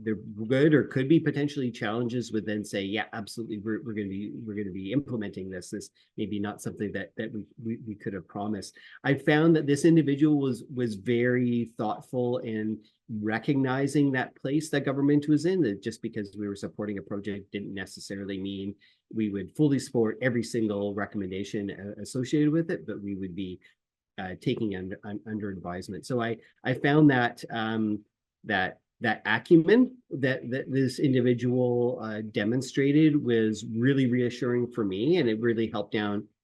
there would or could be potentially challenges with then say, yeah, absolutely, we're going to be implementing this maybe not something that we could have promised. I found that this individual was very thoughtful in recognizing that place that government was in, that just because we were supporting a project didn't necessarily mean we would fully support every single recommendation associated with it, but we would be taking under advisement. So I found that that acumen that this individual demonstrated was really reassuring for me, and it really helped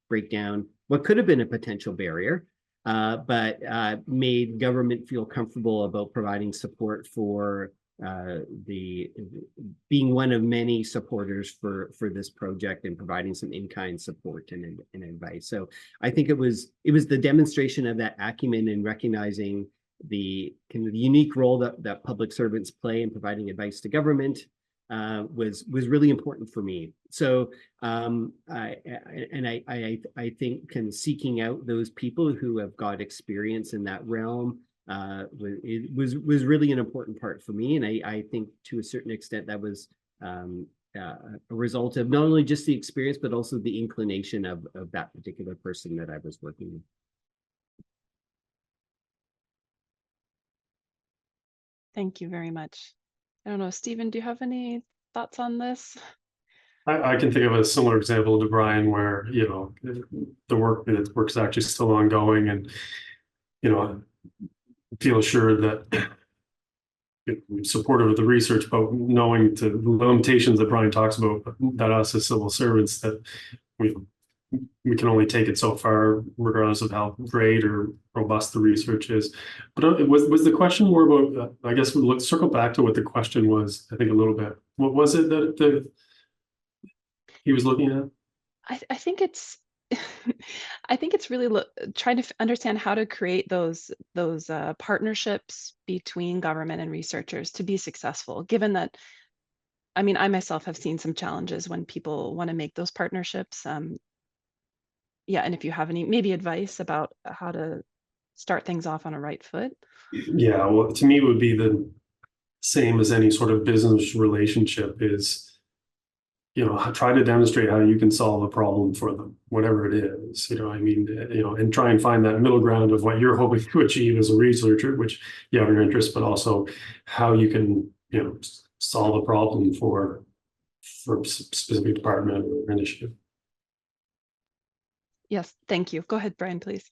break down what could have been a potential barrier, but made government feel comfortable about providing support for being one of many supporters for this project, and providing some in-kind support and advice. So I think it was the demonstration of that acumen and recognizing the kind of unique role that public servants play in providing advice to government was really important for me. So I think kind of seeking out those people who have got experience in that realm was really an important part for me, and I think to a certain extent that was a result of not only just the experience but also the inclination of that particular person that I was working with. Thank you very much. I don't know, Stephen, do you have any thoughts on this? I can think of a similar example to Brian where, the work's actually still ongoing, and, feel assured that we're supportive of the research, but knowing the limitations that Brian talks about, that us as civil servants, that we we can only take it so far, regardless of how great or robust the research is. But was the question more about? I guess let's circle back to what the question was. I think a little bit. What was it that he was looking at? I think it's I think it's really trying to understand how to create those partnerships between government and researchers to be successful, given that, I mean, I myself have seen some challenges when people want to make those partnerships. Yeah, and if you have any maybe advice about how to start things off on a right foot. Yeah, well, to me, it would be the same as any sort of business relationship is, try to demonstrate how you can solve a problem for them, whatever it is, I mean, and try and find that middle ground of what you're hoping to achieve as a researcher, which you have an interest, but also how you can, solve a problem for a specific department or initiative. Yes, thank you. Go ahead, Brian, please.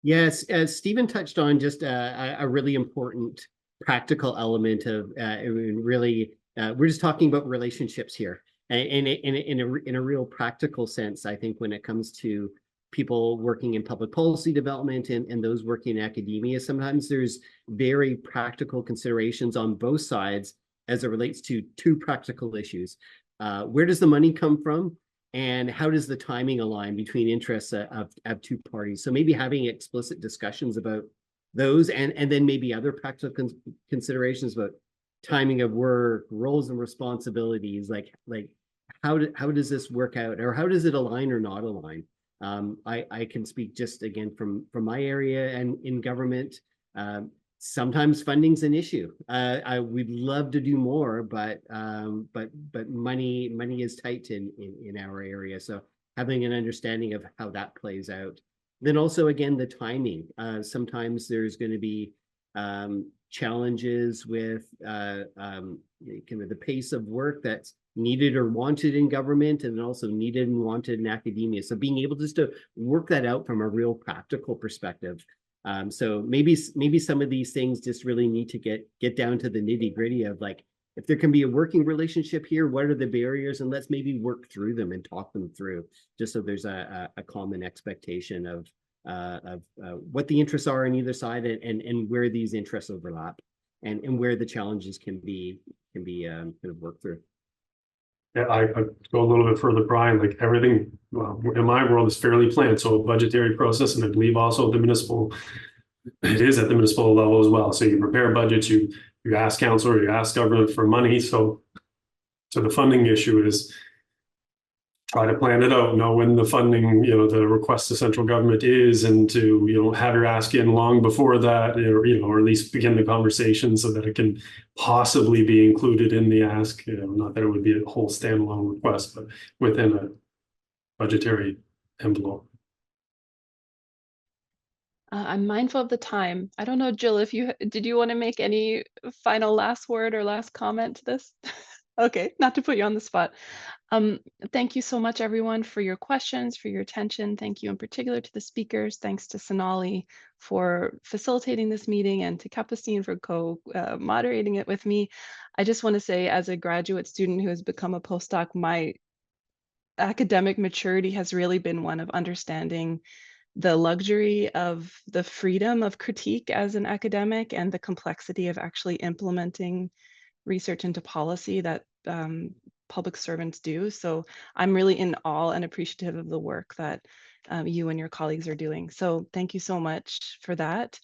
Yes, as Stephen touched on, just a really important practical element of really, we're just talking about relationships here. And in a real practical sense, I think when it comes to people working in public policy development and those working in academia, sometimes there's very practical considerations on both sides as it relates to two practical issues. Where does the money come from? And how does the timing align between interests of two parties? So maybe having explicit discussions about those and then maybe other practical considerations about timing of work, roles and responsibilities, like how does this work out, or how does it align or not align? I can speak just again from my area and in government. Sometimes funding's an issue. We'd love to do more, but money is tight in our area. So having an understanding of how that plays out. Then also again the timing. Sometimes there's going to be challenges with kind of the pace of work that's needed or wanted in government, and also needed and wanted in academia. So being able just to work that out from a real practical perspective. So maybe some of these things just really need to get down to the nitty gritty of like, if there can be a working relationship here, what are the barriers, and let's maybe work through them and talk them through, just so there's a common expectation of what the interests are on either side, and where these interests overlap, and where the challenges can be kind of worked through. Yeah, I go a little bit further, Brian. Like everything, well, in my world is fairly planned. So a budgetary process, and I believe also the municipal, it is at the municipal level as well. So you prepare budgets, you ask council, or you ask government for money. So the funding issue is try to plan it out, know when the funding, the request to central government is, and to, have your ask in long before that, or at least begin the conversation so that it can possibly be included in the ask, not that it would be a whole standalone request, but within a budgetary envelope. I'm mindful of the time. I don't know, Jill, did you want to make any final last word or last comment to this? Okay, not to put you on the spot. Thank you so much, everyone, for your questions, for your attention. Thank you in particular to the speakers. Thanks to Sonali for facilitating this meeting, and to Capucine for co-moderating it with me. I just want to say, as a graduate student who has become a postdoc, my academic maturity has really been one of understanding the luxury of the freedom of critique as an academic, and the complexity of actually implementing research into policy that public servants do. So I'm really in awe and appreciative of the work that you and your colleagues are doing. So thank you so much for that.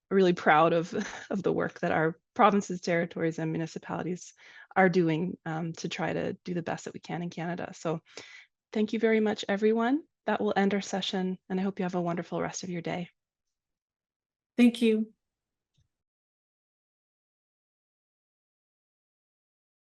Really proud of the work that our provinces, territories, and municipalities are doing to try to do the best that we can in Canada. So thank you very much, everyone. That will end our session, and I hope you have a wonderful rest of your day. Thank you.